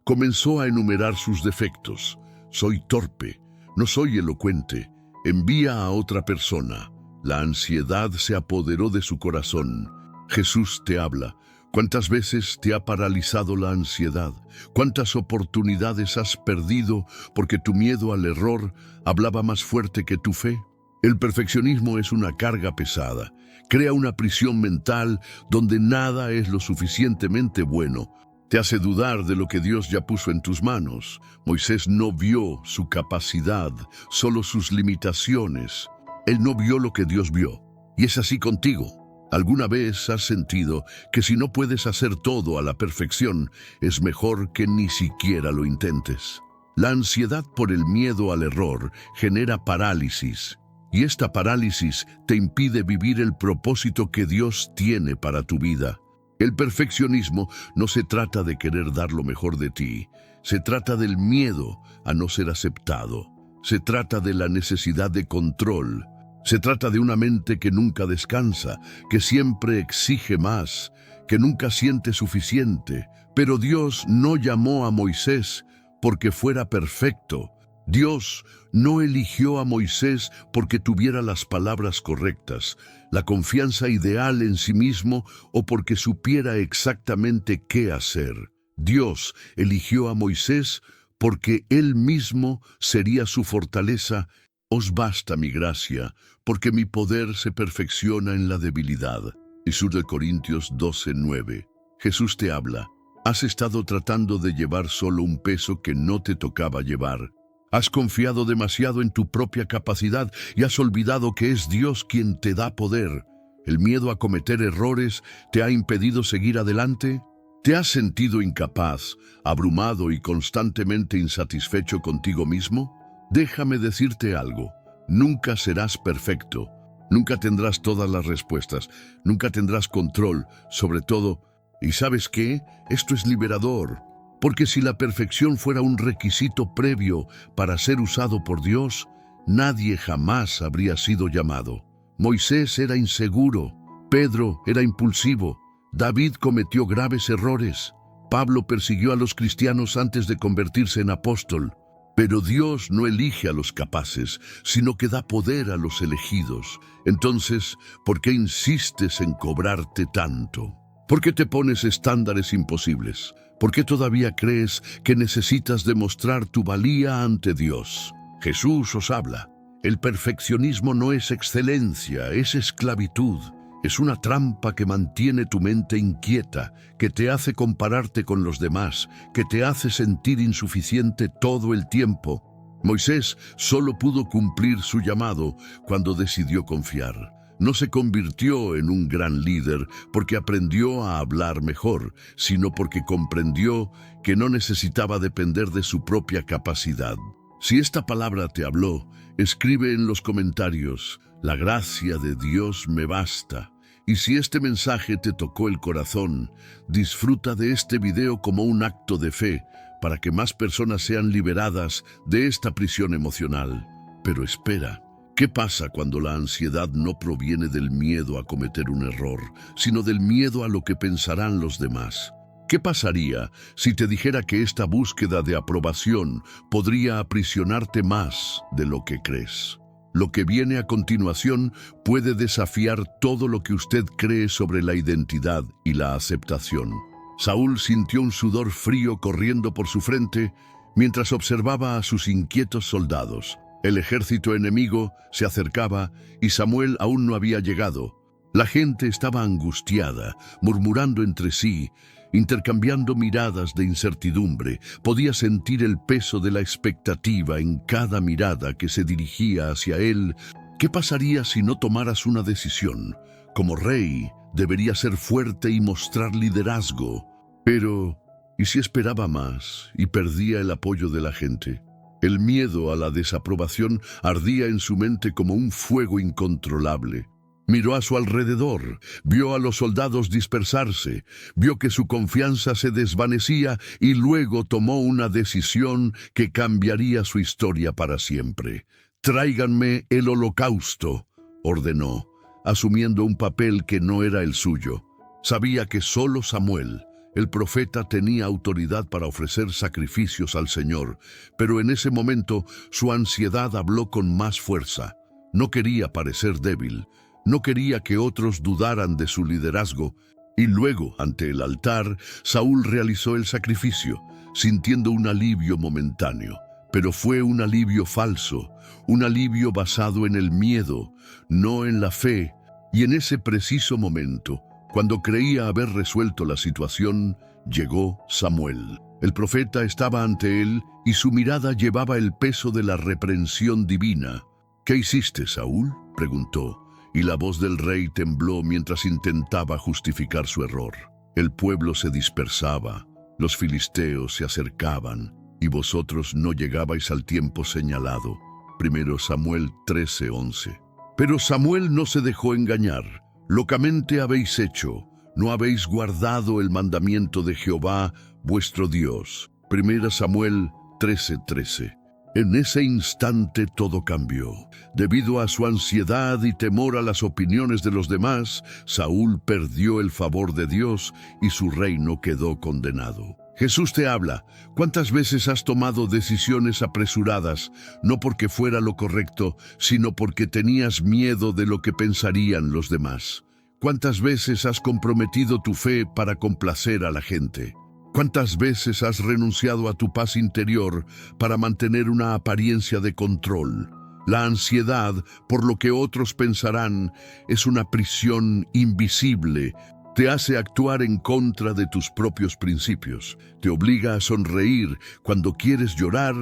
Comenzó a enumerar sus defectos. Soy torpe, no soy elocuente, envía a otra persona. La ansiedad se apoderó de su corazón. Jesús te habla. ¿Cuántas veces te ha paralizado la ansiedad? ¿Cuántas oportunidades has perdido porque tu miedo al error hablaba más fuerte que tu fe? El perfeccionismo es una carga pesada. Crea una prisión mental donde nada es lo suficientemente bueno. Te hace dudar de lo que Dios ya puso en tus manos. Moisés no vio su capacidad, solo sus limitaciones. Él no vio lo que Dios vio. Y es así contigo. ¿Alguna vez has sentido que si no puedes hacer todo a la perfección, es mejor que ni siquiera lo intentes? La ansiedad por el miedo al error genera parálisis. Y esta parálisis te impide vivir el propósito que Dios tiene para tu vida. El perfeccionismo no se trata de querer dar lo mejor de ti. Se trata del miedo a no ser aceptado. Se trata de la necesidad de control. Se trata de una mente que nunca descansa, que siempre exige más, que nunca siente suficiente. Pero Dios no llamó a Moisés porque fuera perfecto. Dios no eligió a Moisés porque tuviera las palabras correctas, la confianza ideal en sí mismo o porque supiera exactamente qué hacer. Dios eligió a Moisés porque Él mismo sería su fortaleza. Os basta mi gracia, porque mi poder se perfecciona en la debilidad. Y sur de Corintios 12:9. Jesús te habla. Has estado tratando de llevar solo un peso que no te tocaba llevar. Has confiado demasiado en tu propia capacidad y has olvidado que es Dios quien te da poder. ¿El miedo a cometer errores te ha impedido seguir adelante? ¿Te has sentido incapaz, abrumado y constantemente insatisfecho contigo mismo? Déjame decirte algo. Nunca serás perfecto. Nunca tendrás todas las respuestas. Nunca tendrás control sobre todo. ¿Y sabes qué? Esto es liberador. Porque si la perfección fuera un requisito previo para ser usado por Dios, nadie jamás habría sido llamado. Moisés era inseguro, Pedro era impulsivo, David cometió graves errores, Pablo persiguió a los cristianos antes de convertirse en apóstol. Pero Dios no elige a los capaces, sino que da poder a los elegidos. Entonces, ¿por qué insistes en cobrarte tanto? ¿Por qué te pones estándares imposibles? ¿Por qué todavía crees que necesitas demostrar tu valía ante Dios? Jesús os habla. El perfeccionismo no es excelencia, es esclavitud. Es una trampa que mantiene tu mente inquieta, que te hace compararte con los demás, que te hace sentir insuficiente todo el tiempo. Moisés solo pudo cumplir su llamado cuando decidió confiar. No se convirtió en un gran líder porque aprendió a hablar mejor, sino porque comprendió que no necesitaba depender de su propia capacidad. Si esta palabra te habló, escribe en los comentarios: la gracia de Dios me basta. Y si este mensaje te tocó el corazón, disfruta de este video como un acto de fe para que más personas sean liberadas de esta prisión emocional. Pero espera, ¿qué pasa cuando la ansiedad no proviene del miedo a cometer un error, sino del miedo a lo que pensarán los demás? ¿Qué pasaría si te dijera que esta búsqueda de aprobación podría aprisionarte más de lo que crees? Lo que viene a continuación puede desafiar todo lo que usted cree sobre la identidad y la aceptación. Saúl sintió un sudor frío corriendo por su frente mientras observaba a sus inquietos soldados. El ejército enemigo se acercaba y Samuel aún no había llegado. La gente estaba angustiada, murmurando entre sí, intercambiando miradas de incertidumbre. Podía sentir el peso de la expectativa en cada mirada que se dirigía hacia él. ¿Qué pasaría si no tomaras una decisión? Como rey, debería ser fuerte y mostrar liderazgo. Pero, ¿y si esperaba más y perdía el apoyo de la gente? El miedo a la desaprobación ardía en su mente como un fuego incontrolable. Miró a su alrededor, vio a los soldados dispersarse, vio que su confianza se desvanecía y luego tomó una decisión que cambiaría su historia para siempre. «Tráiganme el holocausto», ordenó, asumiendo un papel que no era el suyo. Sabía que solo Samuel, el profeta, tenía autoridad para ofrecer sacrificios al Señor, pero en ese momento su ansiedad habló con más fuerza. No quería parecer débil. No quería que otros dudaran de su liderazgo, y luego, ante el altar, Saúl realizó el sacrificio, sintiendo un alivio momentáneo. Pero fue un alivio falso, un alivio basado en el miedo, no en la fe. Y en ese preciso momento, cuando creía haber resuelto la situación, llegó Samuel. El profeta estaba ante él y su mirada llevaba el peso de la reprensión divina. «¿Qué hiciste, Saúl?», preguntó. Y la voz del rey tembló mientras intentaba justificar su error. El pueblo se dispersaba, los filisteos se acercaban, y vosotros no llegabais al tiempo señalado. 1 Samuel 13:11. Pero Samuel no se dejó engañar. Locamente habéis hecho, no habéis guardado el mandamiento de Jehová, vuestro Dios. 1 Samuel 13:13. En ese instante todo cambió. Debido a su ansiedad y temor a las opiniones de los demás, Saúl perdió el favor de Dios y su reino quedó condenado. Jesús te habla. ¿Cuántas veces has tomado decisiones apresuradas, no porque fuera lo correcto, sino porque tenías miedo de lo que pensarían los demás? ¿Cuántas veces has comprometido tu fe para complacer a la gente? ¿Cuántas veces has renunciado a tu paz interior para mantener una apariencia de control? La ansiedad por lo que otros pensarán es una prisión invisible. Te hace actuar en contra de tus propios principios. Te obliga a sonreír cuando quieres llorar.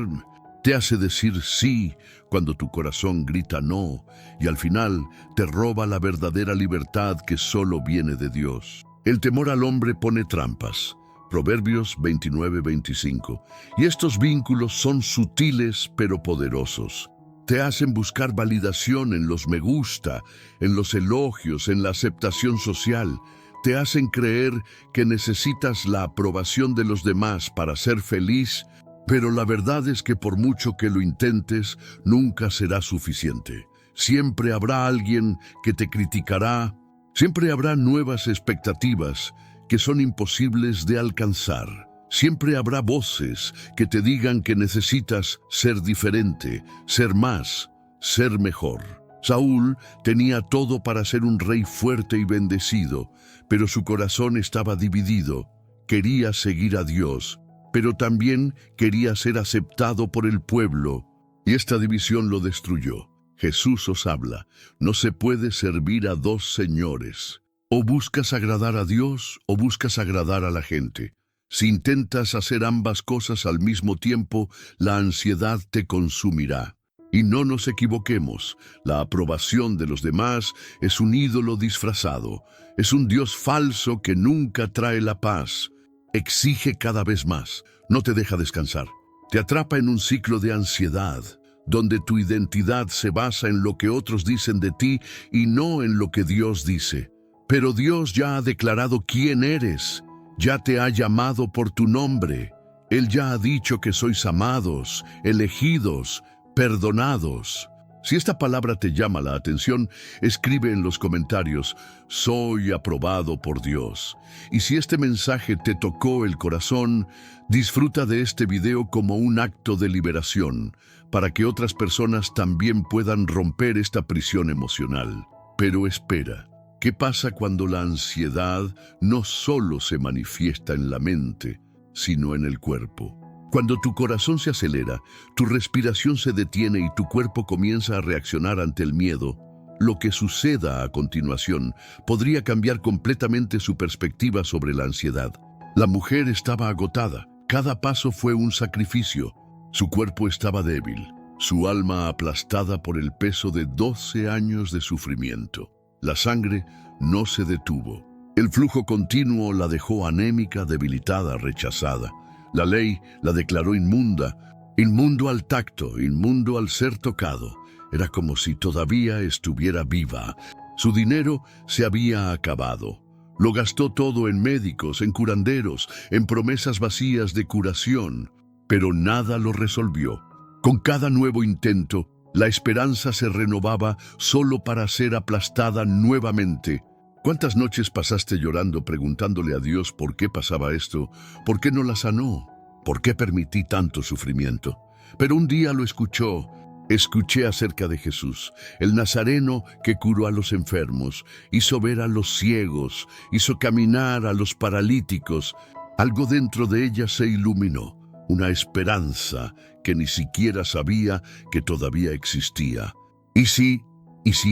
Te hace decir sí cuando tu corazón grita no. Y al final te roba la verdadera libertad que solo viene de Dios. El temor al hombre pone trampas. Proverbios 29:25. Y estos vínculos son sutiles pero poderosos. Te hacen buscar validación en los me gusta, en los elogios, en la aceptación social. Te hacen creer que necesitas la aprobación de los demás para ser feliz, pero la verdad es que por mucho que lo intentes, nunca será suficiente. Siempre habrá alguien que te criticará, siempre habrá nuevas expectativas que son imposibles de alcanzar. Siempre habrá voces que te digan que necesitas ser diferente, ser más, ser mejor. Saúl tenía todo para ser un rey fuerte y bendecido, pero su corazón estaba dividido. Quería seguir a Dios, pero también quería ser aceptado por el pueblo, y esta división lo destruyó. Jesús os habla. No se puede servir a dos señores. O buscas agradar a Dios o buscas agradar a la gente. Si intentas hacer ambas cosas al mismo tiempo, la ansiedad te consumirá. Y no nos equivoquemos, la aprobación de los demás es un ídolo disfrazado, es un Dios falso que nunca trae la paz. Exige cada vez más, no te deja descansar. Te atrapa en un ciclo de ansiedad, donde tu identidad se basa en lo que otros dicen de ti y no en lo que Dios dice. Pero Dios ya ha declarado quién eres, ya te ha llamado por tu nombre. Él ya ha dicho que sois amados, elegidos, perdonados. Si esta palabra te llama la atención, escribe en los comentarios, soy aprobado por Dios. Y si este mensaje te tocó el corazón, disfruta de este video como un acto de liberación, para que otras personas también puedan romper esta prisión emocional. Pero espera, ¿qué pasa cuando la ansiedad no solo se manifiesta en la mente, sino en el cuerpo? Cuando tu corazón se acelera, tu respiración se detiene y tu cuerpo comienza a reaccionar ante el miedo, lo que suceda a continuación podría cambiar completamente su perspectiva sobre la ansiedad. La mujer estaba agotada, cada paso fue un sacrificio, su cuerpo estaba débil, su alma aplastada por el peso de 12 años de sufrimiento. La sangre no se detuvo. El flujo continuo la dejó anémica, debilitada, rechazada. La ley la declaró inmunda, inmundo al tacto, inmundo al ser tocado. Era como si todavía estuviera viva. Su dinero se había acabado. Lo gastó todo en médicos, en curanderos, en promesas vacías de curación. Pero nada lo resolvió. Con cada nuevo intento, la esperanza se renovaba solo para ser aplastada nuevamente. ¿Cuántas noches pasaste llorando preguntándole a Dios por qué pasaba esto? ¿Por qué no la sanó? ¿Por qué permití tanto sufrimiento? Pero un día lo escuchó. Escuché acerca de Jesús, el nazareno que curó a los enfermos, hizo ver a los ciegos, hizo caminar a los paralíticos. Algo dentro de ella se iluminó, una esperanza que ni siquiera sabía que todavía existía. ¿Y si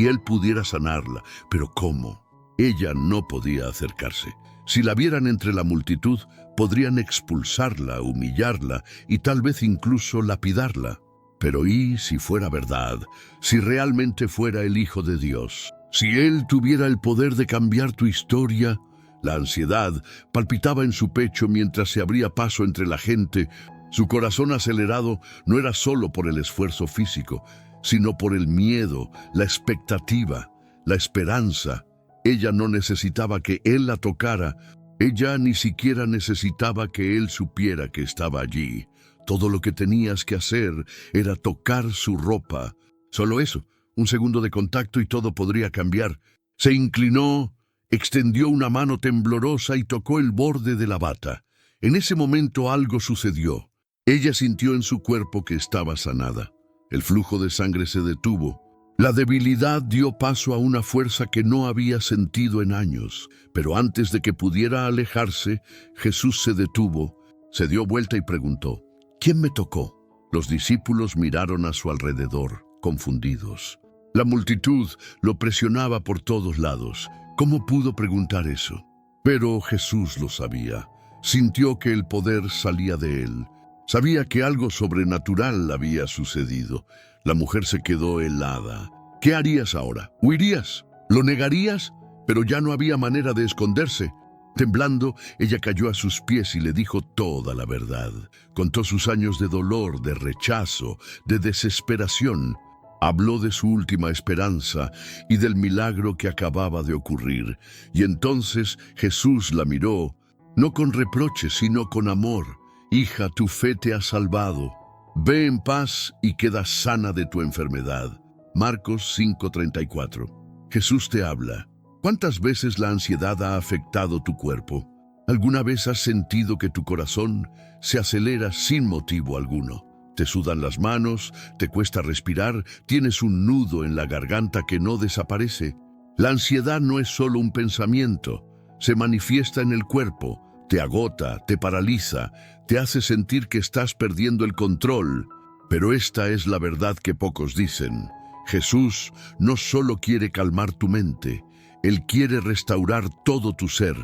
él pudiera sanarla? ¿Pero cómo? Ella no podía acercarse. Si la vieran entre la multitud, podrían expulsarla, humillarla y tal vez incluso lapidarla. Pero ¿y si fuera verdad? Si realmente fuera el Hijo de Dios. Si Él tuviera el poder de cambiar tu historia. La ansiedad palpitaba en su pecho mientras se abría paso entre la gente. Su corazón acelerado no era solo por el esfuerzo físico, sino por el miedo, la expectativa, la esperanza. Ella no necesitaba que Él la tocara. Ella ni siquiera necesitaba que Él supiera que estaba allí. Todo lo que tenías que hacer era tocar su ropa. Solo eso, un segundo de contacto y todo podría cambiar. Se inclinó, extendió una mano temblorosa y tocó el borde de la bata. En ese momento algo sucedió. Ella sintió en su cuerpo que estaba sanada. El flujo de sangre se detuvo. La debilidad dio paso a una fuerza que no había sentido en años. Pero antes de que pudiera alejarse, Jesús se detuvo, se dio vuelta y preguntó, ¿quién me tocó? Los discípulos miraron a su alrededor, confundidos. La multitud lo presionaba por todos lados. ¿Cómo pudo preguntar eso? Pero Jesús lo sabía. Sintió que el poder salía de él. Sabía que algo sobrenatural había sucedido. La mujer se quedó helada. ¿Qué harías ahora? ¿Huirías? ¿Lo negarías? Pero ya no había manera de esconderse. Temblando, ella cayó a sus pies y le dijo toda la verdad. Contó sus años de dolor, de rechazo, de desesperación. Habló de su última esperanza y del milagro que acababa de ocurrir. Y entonces Jesús la miró, no con reproche, sino con amor. Hija, tu fe te ha salvado. Ve en paz y queda sana de tu enfermedad. Marcos 5:34. Jesús te habla. ¿Cuántas veces la ansiedad ha afectado tu cuerpo? ¿Alguna vez has sentido que tu corazón se acelera sin motivo alguno? Te sudan las manos, te cuesta respirar, tienes un nudo en la garganta que no desaparece. La ansiedad no es solo un pensamiento, se manifiesta en el cuerpo. Te agota, te paraliza, te hace sentir que estás perdiendo el control. Pero esta es la verdad que pocos dicen. Jesús no solo quiere calmar tu mente, Él quiere restaurar todo tu ser,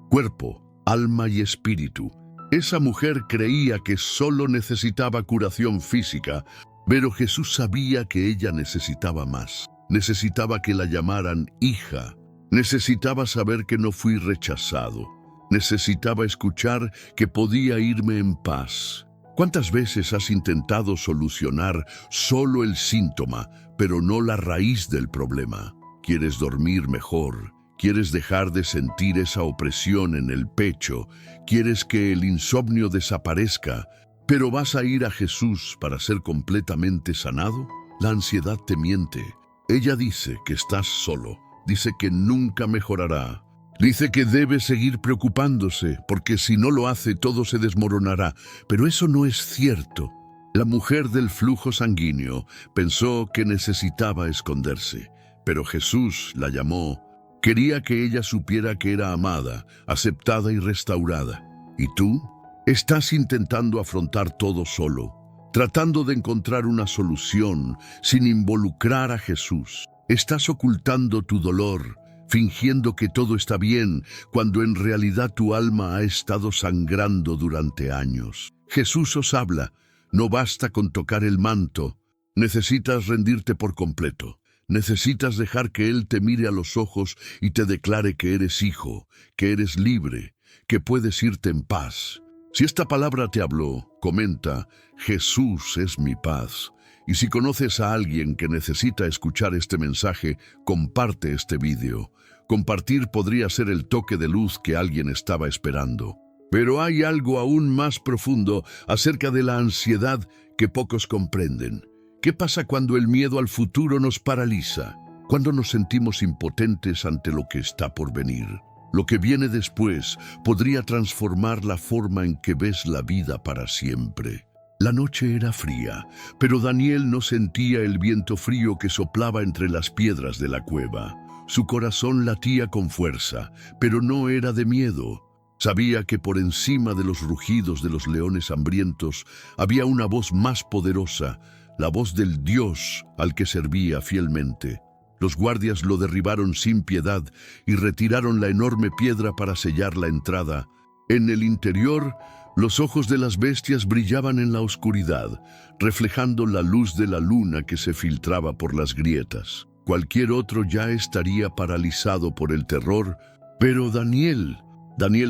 cuerpo, alma y espíritu. Esa mujer creía que solo necesitaba curación física, pero Jesús sabía que ella necesitaba más. Necesitaba que la llamaran hija. Necesitaba saber que no fui rechazado. Necesitaba escuchar que podía irme en paz. ¿Cuántas veces has intentado solucionar solo el síntoma, pero no la raíz del problema? ¿Quieres dormir mejor? ¿Quieres dejar de sentir esa opresión en el pecho? ¿Quieres que el insomnio desaparezca? ¿Pero vas a ir a Jesús para ser completamente sanado? La ansiedad te miente. Ella dice que estás solo. Dice que nunca mejorará. Dice que debe seguir preocupándose, porque si no lo hace todo se desmoronará. Pero eso no es cierto. La mujer del flujo sanguíneo pensó que necesitaba esconderse, pero Jesús la llamó. Quería que ella supiera que era amada, aceptada y restaurada. ¿Y tú? Estás intentando afrontar todo solo, tratando de encontrar una solución sin involucrar a Jesús. Estás ocultando tu dolor, fingiendo que todo está bien, cuando en realidad tu alma ha estado sangrando durante años. Jesús os habla. No basta con tocar el manto. Necesitas rendirte por completo. Necesitas dejar que Él te mire a los ojos y te declare que eres hijo, que eres libre, que puedes irte en paz. Si esta palabra te habló, comenta: Jesús es mi paz. Y si conoces a alguien que necesita escuchar este mensaje, comparte este vídeo. Compartir podría ser el toque de luz que alguien estaba esperando. Pero hay algo aún más profundo acerca de la ansiedad que pocos comprenden. ¿Qué pasa cuando el miedo al futuro nos paraliza? Cuando nos sentimos impotentes ante lo que está por venir. Lo que viene después podría transformar la forma en que ves la vida para siempre. La noche era fría, pero Daniel no sentía el viento frío que soplaba entre las piedras de la cueva. Su corazón latía con fuerza, pero no era de miedo. Sabía que por encima de los rugidos de los leones hambrientos había una voz más poderosa, la voz del Dios al que servía fielmente. Los guardias lo derribaron sin piedad y retiraron la enorme piedra para sellar la entrada. En el interior, los ojos de las bestias brillaban en la oscuridad, reflejando la luz de la luna que se filtraba por las grietas. Cualquier otro ya estaría paralizado por el terror, pero Daniel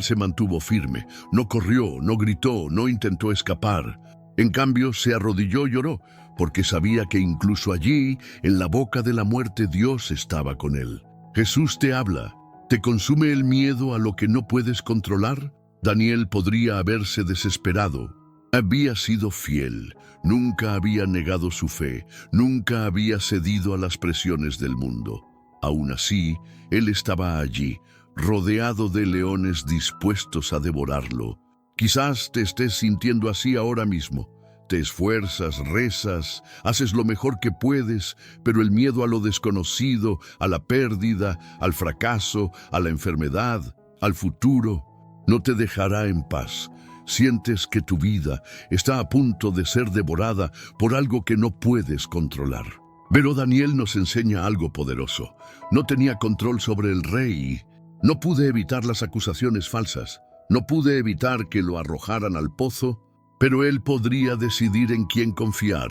se mantuvo firme. No corrió, no gritó, no intentó escapar. En cambio, se arrodilló y lloró, porque sabía que incluso allí, en la boca de la muerte, Dios estaba con él. Jesús te habla. ¿Te consume el miedo a lo que no puedes controlar? Daniel podría haberse desesperado. Había sido fiel, nunca había negado su fe, nunca había cedido a las presiones del mundo. Aún así, él estaba allí, rodeado de leones dispuestos a devorarlo. Quizás te estés sintiendo así ahora mismo. Te esfuerzas, rezas, haces lo mejor que puedes, pero el miedo a lo desconocido, a la pérdida, al fracaso, a la enfermedad, al futuro, no te dejará en paz. Sientes que tu vida está a punto de ser devorada por algo que no puedes controlar. Pero Daniel nos enseña algo poderoso. No tenía control sobre el rey. No pude evitar las acusaciones falsas. No pude evitar que lo arrojaran al pozo, pero él podría decidir en quién confiar,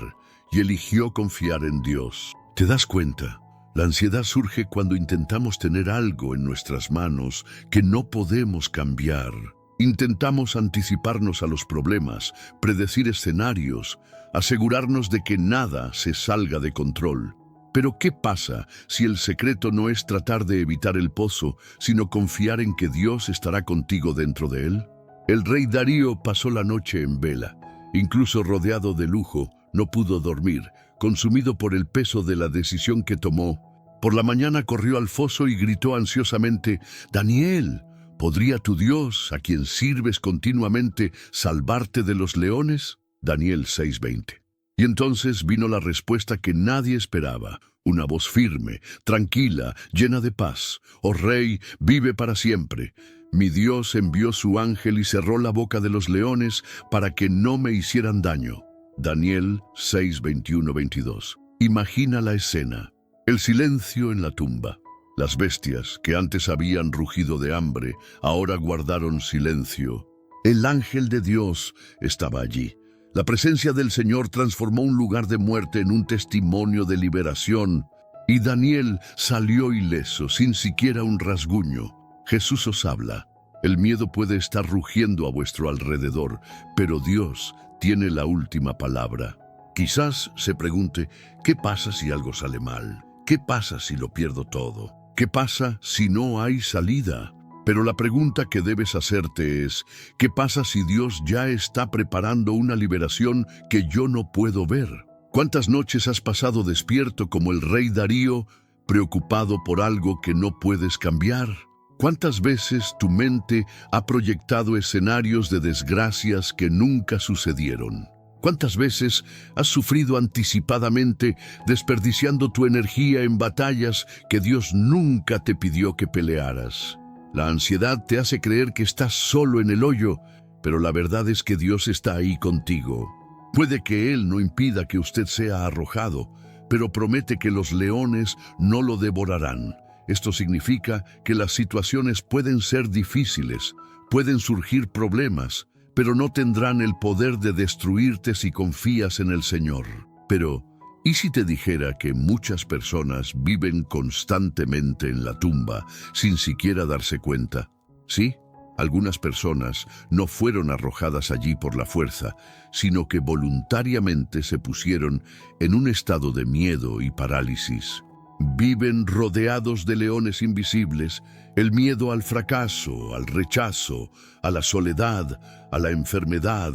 y eligió confiar en Dios. ¿Te das cuenta? La ansiedad surge cuando intentamos tener algo en nuestras manos que no podemos cambiar. Intentamos anticiparnos a los problemas, predecir escenarios, asegurarnos de que nada se salga de control. Pero ¿qué pasa si el secreto no es tratar de evitar el pozo, sino confiar en que Dios estará contigo dentro de él? El rey Darío pasó la noche en vela. Incluso rodeado de lujo, no pudo dormir, consumido por el peso de la decisión que tomó. Por la mañana corrió al foso y gritó ansiosamente: «Daniel, ¿podría tu Dios, a quien sirves continuamente, salvarte de los leones?» Daniel 6:20. Y entonces vino la respuesta que nadie esperaba, una voz firme, tranquila, llena de paz. «Oh rey, vive para siempre. Mi Dios envió su ángel y cerró la boca de los leones para que no me hicieran daño». Daniel 6:21-22. Imagina la escena. El silencio en la tumba. Las bestias, que antes habían rugido de hambre, ahora guardaron silencio. El ángel de Dios estaba allí. La presencia del Señor transformó un lugar de muerte en un testimonio de liberación. Y Daniel salió ileso, sin siquiera un rasguño. Jesús os habla. El miedo puede estar rugiendo a vuestro alrededor, pero Dios tiene la última palabra. Quizás se pregunte, ¿qué pasa si algo sale mal? ¿Qué pasa si lo pierdo todo? ¿Qué pasa si no hay salida? Pero la pregunta que debes hacerte es, ¿qué pasa si Dios ya está preparando una liberación que yo no puedo ver? ¿Cuántas noches has pasado despierto como el rey Darío, preocupado por algo que no puedes cambiar? ¿Cuántas veces tu mente ha proyectado escenarios de desgracias que nunca sucedieron? ¿Cuántas veces has sufrido anticipadamente, desperdiciando tu energía en batallas que Dios nunca te pidió que pelearas? La ansiedad te hace creer que estás solo en el hoyo, pero la verdad es que Dios está ahí contigo. Puede que Él no impida que usted sea arrojado, pero promete que los leones no lo devorarán. Esto significa que las situaciones pueden ser difíciles, pueden surgir problemas, pero no tendrán el poder de destruirte si confías en el Señor. Pero, ¿y si te dijera que muchas personas viven constantemente en la tumba sin siquiera darse cuenta? Sí, algunas personas no fueron arrojadas allí por la fuerza, sino que voluntariamente se pusieron en un estado de miedo y parálisis. Viven rodeados de leones invisibles, el miedo al fracaso, al rechazo, a la soledad, a la enfermedad,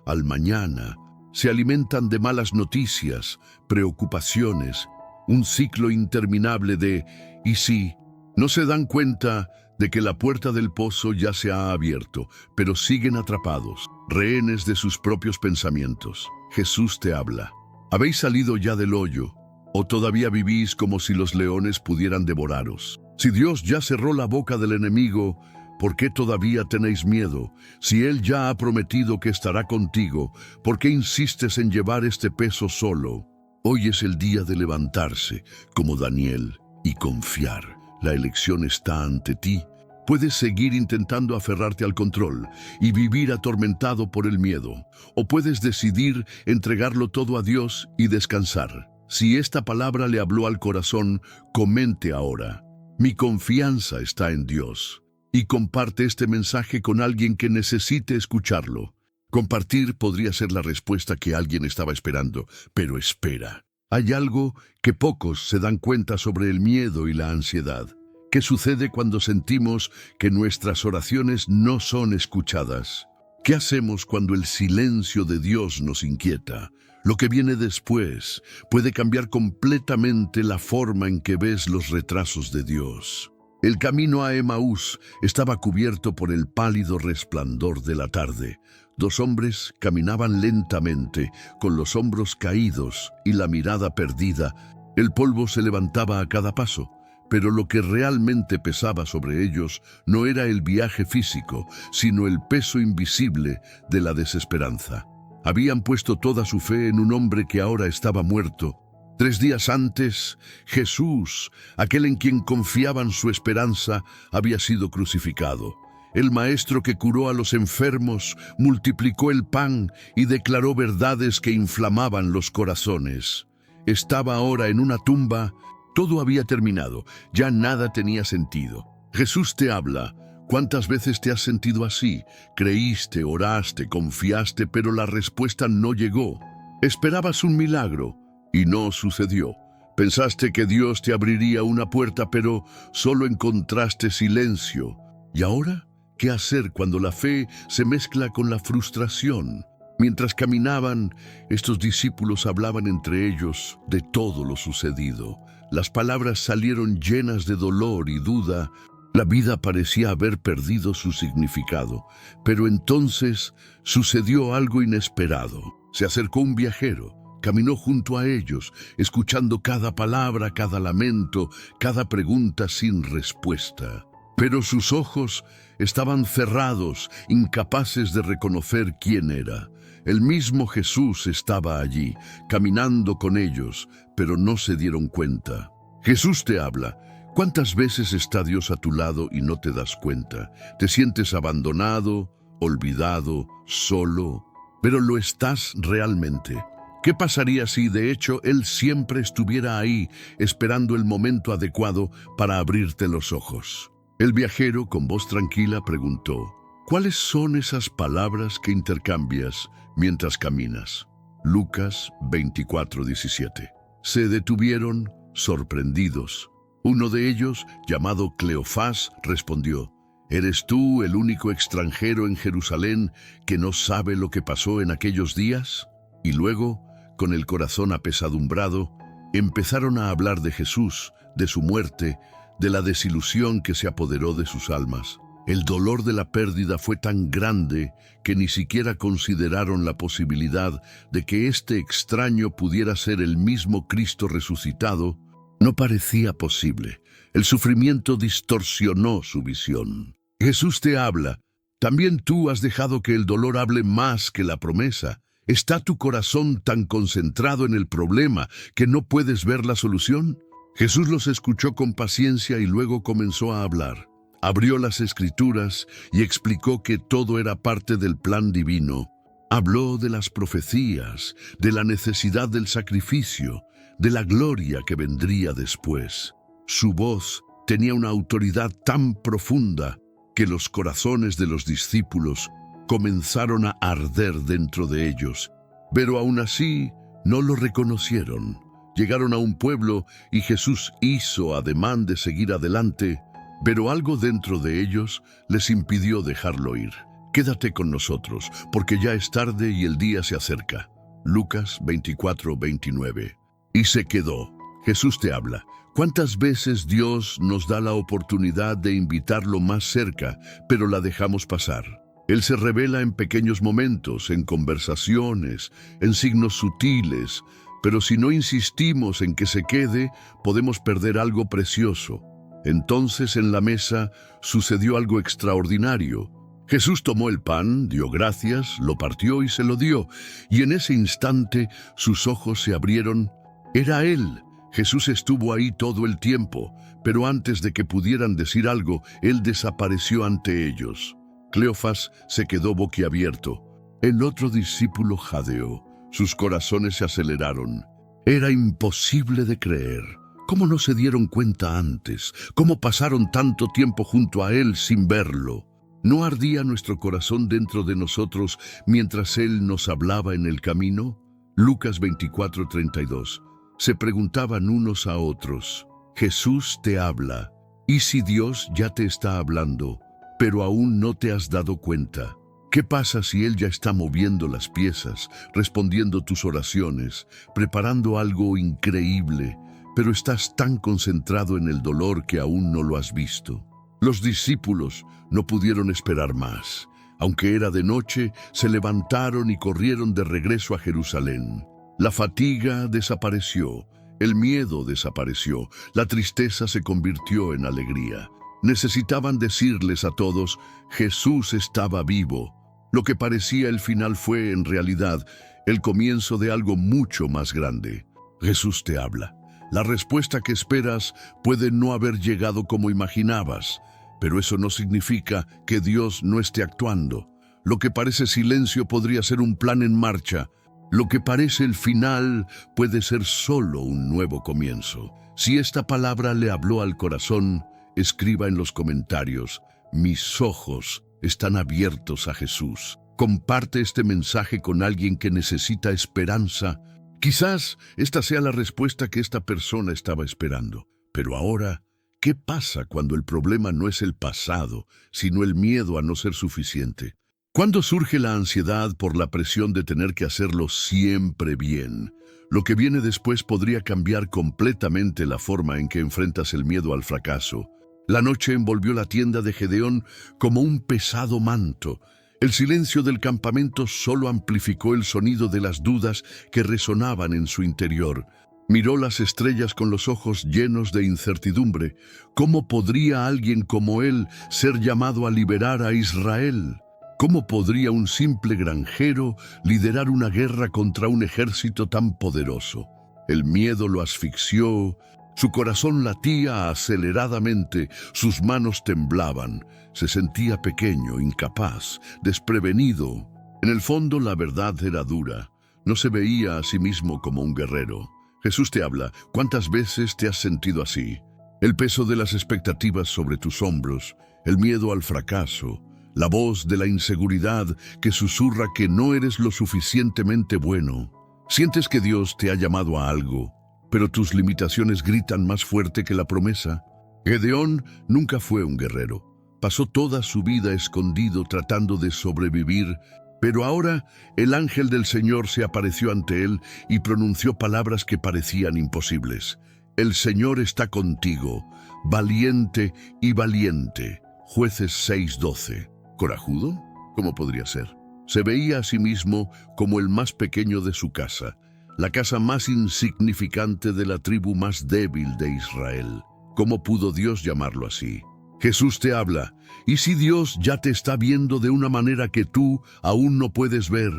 al mañana. Se alimentan de malas noticias, preocupaciones, un ciclo interminable de «y si». No se dan cuenta de que la puerta del pozo ya se ha abierto, pero siguen atrapados, rehenes de sus propios pensamientos. Jesús te habla. ¿Habéis salido ya del hoyo? ¿O todavía vivís como si los leones pudieran devoraros? Si Dios ya cerró la boca del enemigo, ¿por qué todavía tenéis miedo? Si Él ya ha prometido que estará contigo, ¿por qué insistes en llevar este peso solo? Hoy es el día de levantarse, como Daniel, y confiar. La elección está ante ti. Puedes seguir intentando aferrarte al control y vivir atormentado por el miedo, o puedes decidir entregarlo todo a Dios y descansar. Si esta palabra le habló al corazón, comente ahora: mi confianza está en Dios. Y comparte este mensaje con alguien que necesite escucharlo. Compartir podría ser la respuesta que alguien estaba esperando, pero espera. Hay algo que pocos se dan cuenta sobre el miedo y la ansiedad. ¿Qué sucede cuando sentimos que nuestras oraciones no son escuchadas? ¿Qué hacemos cuando el silencio de Dios nos inquieta? Lo que viene después puede cambiar completamente la forma en que ves los retrasos de Dios. El camino a Emaús estaba cubierto por el pálido resplandor de la tarde. Dos hombres caminaban lentamente, con los hombros caídos y la mirada perdida. El polvo se levantaba a cada paso, pero lo que realmente pesaba sobre ellos no era el viaje físico, sino el peso invisible de la desesperanza. Habían puesto toda su fe en un hombre que ahora estaba muerto. 3 días antes, Jesús, aquel en quien confiaban su esperanza, había sido crucificado. El maestro que curó a los enfermos, multiplicó el pan y declaró verdades que inflamaban los corazones. Estaba ahora en una tumba. Todo había terminado, ya nada tenía sentido. Jesús te habla. ¿Cuántas veces te has sentido así? Creíste, oraste, confiaste, pero la respuesta no llegó. Esperabas un milagro y no sucedió. Pensaste que Dios te abriría una puerta, pero solo encontraste silencio. ¿Y ahora? ¿Qué hacer cuando la fe se mezcla con la frustración? Mientras caminaban, estos discípulos hablaban entre ellos de todo lo sucedido. Las palabras salieron llenas de dolor y duda. La vida parecía haber perdido su significado, pero entonces sucedió algo inesperado. Se acercó un viajero, caminó junto a ellos, escuchando cada palabra, cada lamento, cada pregunta sin respuesta. Pero sus ojos estaban cerrados, incapaces de reconocer quién era. El mismo Jesús estaba allí, caminando con ellos, pero no se dieron cuenta. Jesús te habla. ¿Cuántas veces está Dios a tu lado y no te das cuenta? Te sientes abandonado, olvidado, solo, pero ¿lo estás realmente? ¿Qué pasaría si, de hecho, Él siempre estuviera ahí, esperando el momento adecuado para abrirte los ojos? El viajero, con voz tranquila, preguntó: ¿cuáles son esas palabras que intercambias mientras caminas? Lucas 24:17. Se detuvieron, sorprendidos. Uno de ellos, llamado Cleofás, respondió: ¿eres tú el único extranjero en Jerusalén que no sabe lo que pasó en aquellos días? Y luego, con el corazón apesadumbrado, empezaron a hablar de Jesús, de su muerte, de la desilusión que se apoderó de sus almas. El dolor de la pérdida fue tan grande que ni siquiera consideraron la posibilidad de que este extraño pudiera ser el mismo Cristo resucitado. No parecía posible. El sufrimiento distorsionó su visión. Jesús te habla. También tú has dejado que el dolor hable más que la promesa. ¿Está tu corazón tan concentrado en el problema que no puedes ver la solución? Jesús los escuchó con paciencia y luego comenzó a hablar. Abrió las Escrituras y explicó que todo era parte del plan divino. Habló de las profecías, de la necesidad del sacrificio, de la gloria que vendría después. Su voz tenía una autoridad tan profunda que los corazones de los discípulos comenzaron a arder dentro de ellos, pero aún así no lo reconocieron. Llegaron a un pueblo y Jesús hizo ademán de seguir adelante, pero algo dentro de ellos les impidió dejarlo ir. Quédate con nosotros, porque ya es tarde y el día se acerca. Lucas 24:29. Y se quedó. Jesús te habla. ¿Cuántas veces Dios nos da la oportunidad de invitarlo más cerca, pero la dejamos pasar? Él se revela en pequeños momentos, en conversaciones, en signos sutiles, pero si no insistimos en que se quede, podemos perder algo precioso. Entonces en la mesa sucedió algo extraordinario. Jesús tomó el pan, dio gracias, lo partió y se lo dio, y en ese instante sus ojos se abrieron. Era Él. Jesús estuvo ahí todo el tiempo, pero antes de que pudieran decir algo, Él desapareció ante ellos. Cleofás se quedó boquiabierto. El otro discípulo jadeó. Sus corazones se aceleraron. Era imposible de creer. ¿Cómo no se dieron cuenta antes? ¿Cómo pasaron tanto tiempo junto a Él sin verlo? ¿No ardía nuestro corazón dentro de nosotros mientras Él nos hablaba en el camino? Lucas 24:32. Se preguntaban unos a otros: Jesús te habla. ¿Y si Dios ya te está hablando, pero aún no te has dado cuenta? ¿Qué pasa si Él ya está moviendo las piezas, respondiendo tus oraciones, preparando algo increíble, pero estás tan concentrado en el dolor que aún no lo has visto? Los discípulos no pudieron esperar más. Aunque era de noche, se levantaron y corrieron de regreso a Jerusalén. La fatiga desapareció, el miedo desapareció, la tristeza se convirtió en alegría. Necesitaban decirles a todos: Jesús estaba vivo. Lo que parecía el final fue, en realidad, el comienzo de algo mucho más grande. Jesús te habla. La respuesta que esperas puede no haber llegado como imaginabas, pero eso no significa que Dios no esté actuando. Lo que parece silencio podría ser un plan en marcha. Lo que parece el final puede ser solo un nuevo comienzo. Si esta palabra le habló al corazón, escriba en los comentarios: mis ojos están abiertos a Jesús. Comparte este mensaje con alguien que necesita esperanza. Quizás esta sea la respuesta que esta persona estaba esperando. Pero ahora, ¿qué pasa cuando el problema no es el pasado, sino el miedo a no ser suficiente? ¿Cuándo surge la ansiedad por la presión de tener que hacerlo siempre bien? Lo que viene después podría cambiar completamente la forma en que enfrentas el miedo al fracaso. La noche envolvió la tienda de Gedeón como un pesado manto. El silencio del campamento solo amplificó el sonido de las dudas que resonaban en su interior. Miró las estrellas con los ojos llenos de incertidumbre. ¿Cómo podría alguien como él ser llamado a liberar a Israel? ¿Cómo podría un simple granjero liderar una guerra contra un ejército tan poderoso? El miedo lo asfixió, su corazón latía aceleradamente, sus manos temblaban, se sentía pequeño, incapaz, desprevenido. En el fondo la verdad era dura, no se veía a sí mismo como un guerrero. Jesús te habla, ¿cuántas veces te has sentido así? El peso de las expectativas sobre tus hombros, el miedo al fracaso, la voz de la inseguridad que susurra que no eres lo suficientemente bueno. Sientes que Dios te ha llamado a algo, pero tus limitaciones gritan más fuerte que la promesa. Gedeón nunca fue un guerrero. Pasó toda su vida escondido tratando de sobrevivir, pero ahora el ángel del Señor se apareció ante él y pronunció palabras que parecían imposibles. El Señor está contigo, valiente y valiente. Jueces 6:12. ¿Corajudo? ¿Cómo podría ser? Se veía a sí mismo como el más pequeño de su casa, la casa más insignificante de la tribu más débil de Israel. ¿Cómo pudo Dios llamarlo así? Jesús te habla, ¿y si Dios ya te está viendo de una manera que tú aún no puedes ver?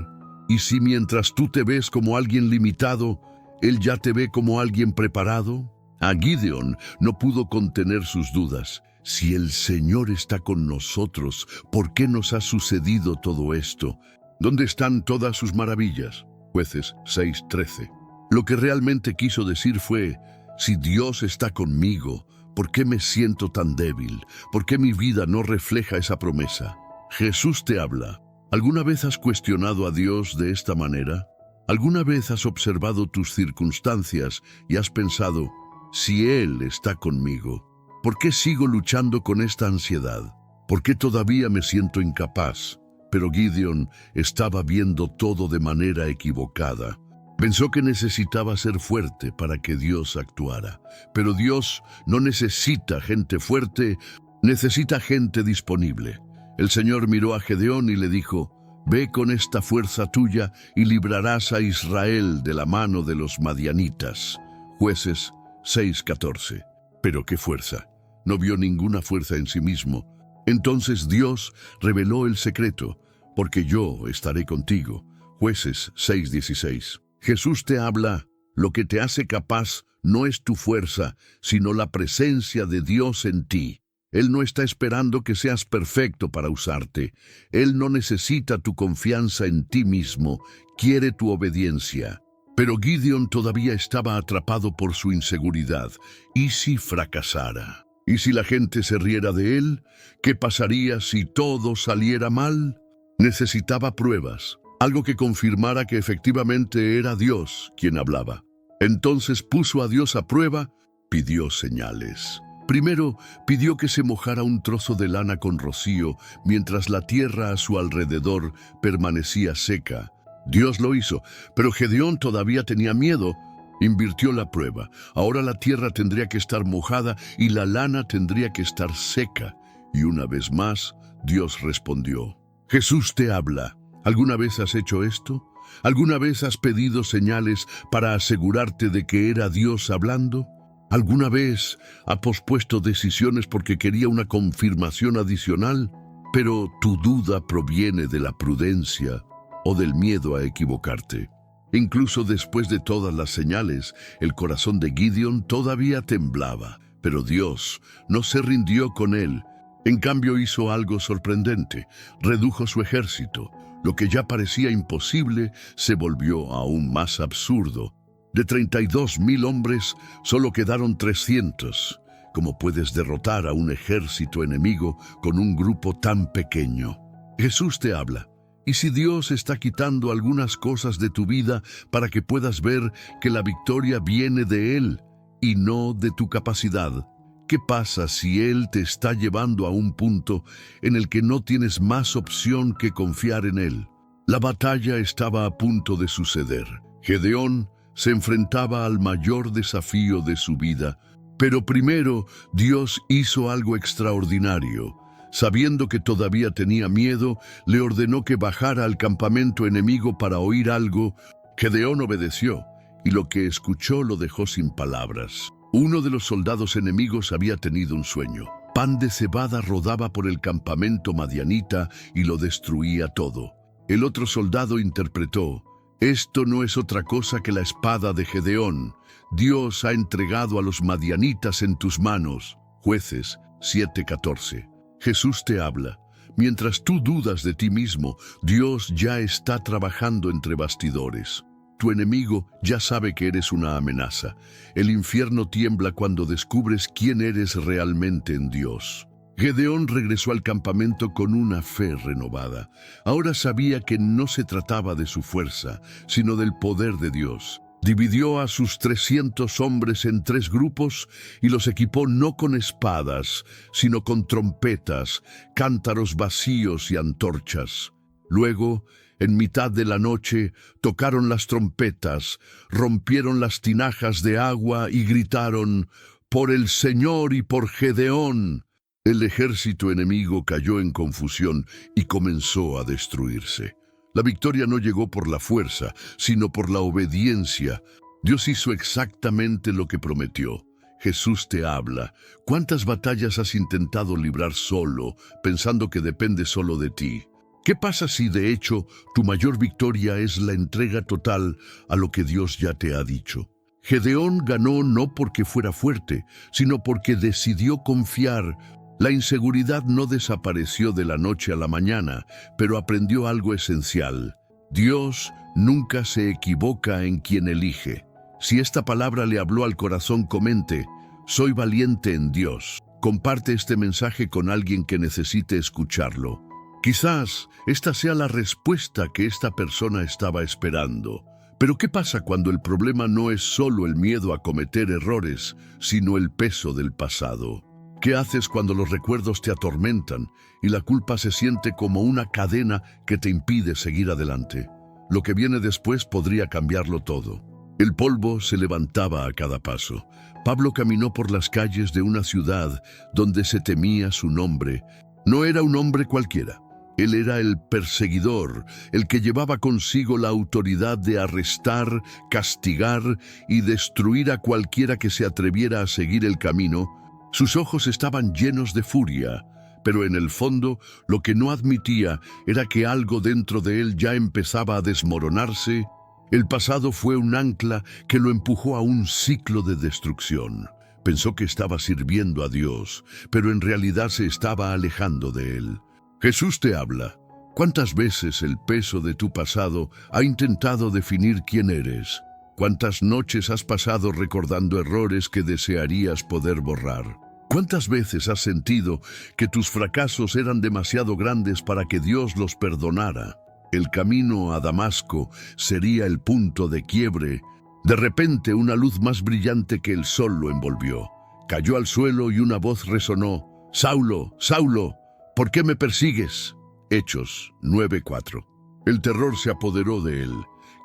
¿Y si mientras tú te ves como alguien limitado, Él ya te ve como alguien preparado? A Gideón no pudo contener sus dudas. Si el Señor está con nosotros, ¿por qué nos ha sucedido todo esto? ¿Dónde están todas sus maravillas? Jueces 6:13. Lo que realmente quiso decir fue, si Dios está conmigo, ¿por qué me siento tan débil? ¿Por qué mi vida no refleja esa promesa? Jesús te habla. ¿Alguna vez has cuestionado a Dios de esta manera? ¿Alguna vez has observado tus circunstancias y has pensado, si Él está conmigo, ¿por qué sigo luchando con esta ansiedad? ¿Por qué todavía me siento incapaz? Pero Gideón estaba viendo todo de manera equivocada. Pensó que necesitaba ser fuerte para que Dios actuara. Pero Dios no necesita gente fuerte, necesita gente disponible. El Señor miró a Gedeón y le dijo, ve con esta fuerza tuya y librarás a Israel de la mano de los madianitas. Jueces 6:14. Pero qué fuerza. No vio ninguna fuerza en sí mismo. Entonces Dios reveló el secreto, porque yo estaré contigo. Jueces 6:16. Jesús te habla, lo que te hace capaz no es tu fuerza, sino la presencia de Dios en ti. Él no está esperando que seas perfecto para usarte. Él no necesita tu confianza en ti mismo, quiere tu obediencia. Pero Gideón todavía estaba atrapado por su inseguridad. ¿Y si fracasara? ¿Y si la gente se riera de él? ¿Qué pasaría si todo saliera mal? Necesitaba pruebas, algo que confirmara que efectivamente era Dios quien hablaba. Entonces puso a Dios a prueba, pidió señales. Primero, pidió que se mojara un trozo de lana con rocío mientras la tierra a su alrededor permanecía seca. Dios lo hizo, pero Gedeón todavía tenía miedo. Invirtió la prueba. Ahora la tierra tendría que estar mojada y la lana tendría que estar seca. Y una vez más, Dios respondió. Jesús te habla. ¿Alguna vez has hecho esto? ¿Alguna vez has pedido señales para asegurarte de que era Dios hablando? ¿Alguna vez has pospuesto decisiones porque quería una confirmación adicional? Pero tu duda proviene de la prudencia o del miedo a equivocarte. Incluso después de todas las señales, el corazón de Gideón todavía temblaba, pero Dios no se rindió con él. En cambio hizo algo sorprendente, redujo su ejército. Lo que ya parecía imposible se volvió aún más absurdo. De 32,000 hombres, solo quedaron 300. ¿Cómo puedes derrotar a un ejército enemigo con un grupo tan pequeño? Jesús te habla. ¿Y si Dios está quitando algunas cosas de tu vida para que puedas ver que la victoria viene de Él y no de tu capacidad? ¿Qué pasa si Él te está llevando a un punto en el que no tienes más opción que confiar en Él? La batalla estaba a punto de suceder. Gedeón se enfrentaba al mayor desafío de su vida, pero primero Dios hizo algo extraordinario. Sabiendo que todavía tenía miedo, le ordenó que bajara al campamento enemigo para oír algo. Gedeón obedeció, y lo que escuchó lo dejó sin palabras. Uno de los soldados enemigos había tenido un sueño. pan de cebada rodaba por el campamento madianita y lo destruía todo. El otro soldado interpretó: esto no es otra cosa que la espada de Gedeón. Dios ha entregado a los madianitas en tus manos. Jueces 7:14. Jesús te habla. Mientras tú dudas de ti mismo, Dios ya está trabajando entre bastidores. Tu enemigo ya sabe que eres una amenaza. El infierno tiembla cuando descubres quién eres realmente en Dios. Gedeón regresó al campamento con una fe renovada. Ahora sabía que no se trataba de su fuerza, sino del poder de Dios. Dividió a sus 300 hombres en 3 grupos y los equipó no con espadas, sino con trompetas, cántaros vacíos y antorchas. Luego, en mitad de la noche, tocaron las trompetas, rompieron las tinajas de agua y gritaron: «¡Por el Señor y por Gedeón!». El ejército enemigo cayó en confusión y comenzó a destruirse. La victoria no llegó por la fuerza, sino por la obediencia. Dios hizo exactamente lo que prometió. Jesús te habla. ¿Cuántas batallas has intentado librar solo, pensando que depende solo de ti? ¿Qué pasa si, de hecho, tu mayor victoria es la entrega total a lo que Dios ya te ha dicho? Gedeón ganó no porque fuera fuerte, sino porque decidió confiar. La inseguridad no desapareció de la noche a la mañana, pero aprendió algo esencial. Dios nunca se equivoca en quien elige. Si esta palabra le habló al corazón, comente: soy valiente en Dios. Comparte este mensaje con alguien que necesite escucharlo. Quizás esta sea la respuesta que esta persona estaba esperando. Pero ¿qué pasa cuando el problema no es solo el miedo a cometer errores, sino el peso del pasado? ¿Qué haces cuando los recuerdos te atormentan y la culpa se siente como una cadena que te impide seguir adelante? Lo que viene después podría cambiarlo todo. El polvo se levantaba a cada paso. Pablo caminó por las calles de una ciudad donde se temía su nombre. No era un hombre cualquiera. Él era el perseguidor, el que llevaba consigo la autoridad de arrestar, castigar y destruir a cualquiera que se atreviera a seguir el camino. Sus ojos estaban llenos de furia, pero en el fondo lo que no admitía era que algo dentro de él ya empezaba a desmoronarse. El pasado fue un ancla que lo empujó a un ciclo de destrucción. Pensó que estaba sirviendo a Dios, pero en realidad se estaba alejando de él. Jesús te habla. ¿Cuántas veces el peso de tu pasado ha intentado definir quién eres? ¿Cuántas noches has pasado recordando errores que desearías poder borrar? ¿Cuántas veces has sentido que tus fracasos eran demasiado grandes para que Dios los perdonara? El camino a Damasco sería el punto de quiebre. De repente, una luz más brillante que el sol lo envolvió. Cayó al suelo y una voz resonó: «Saulo, Saulo, ¿por qué me persigues?». Hechos 9:4. El terror se apoderó de él.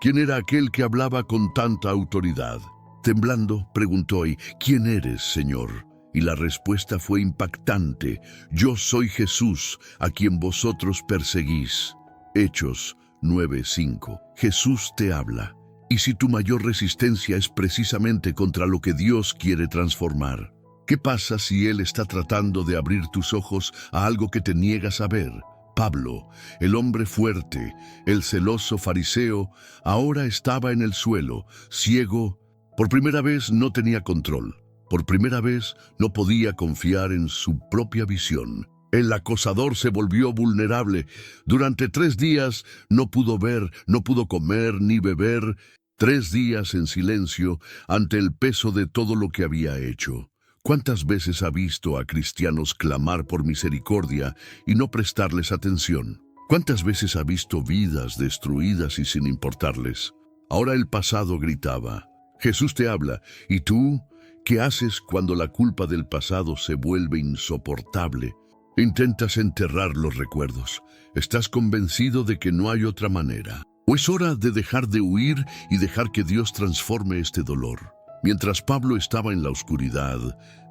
¿Quién era aquel que hablaba con tanta autoridad? Temblando, preguntó: «¿Y quién eres, Señor?». Y la respuesta fue impactante: «Yo soy Jesús, a quien vosotros perseguís». Hechos 9:5. Jesús te habla. ¿Y si tu mayor resistencia es precisamente contra lo que Dios quiere transformar? ¿Qué pasa si Él está tratando de abrir tus ojos a algo que te niegas a ver? Pablo, el hombre fuerte, el celoso fariseo, ahora estaba en el suelo, ciego. Por primera vez no tenía control. Por primera vez no podía confiar en su propia visión. El acosador se volvió vulnerable. Durante 3 días no pudo ver, no pudo comer ni beber. 3 días en silencio ante el peso de todo lo que había hecho. ¿Cuántas veces ha visto a cristianos clamar por misericordia y no prestarles atención? ¿Cuántas veces ha visto vidas destruidas y sin importarles? Ahora el pasado gritaba. Jesús te habla. ¿Y tú? ¿Qué haces cuando la culpa del pasado se vuelve insoportable? Intentas enterrar los recuerdos. ¿Estás convencido de que no hay otra manera? ¿O es hora de dejar de huir y dejar que Dios transforme este dolor? Mientras Pablo estaba en la oscuridad,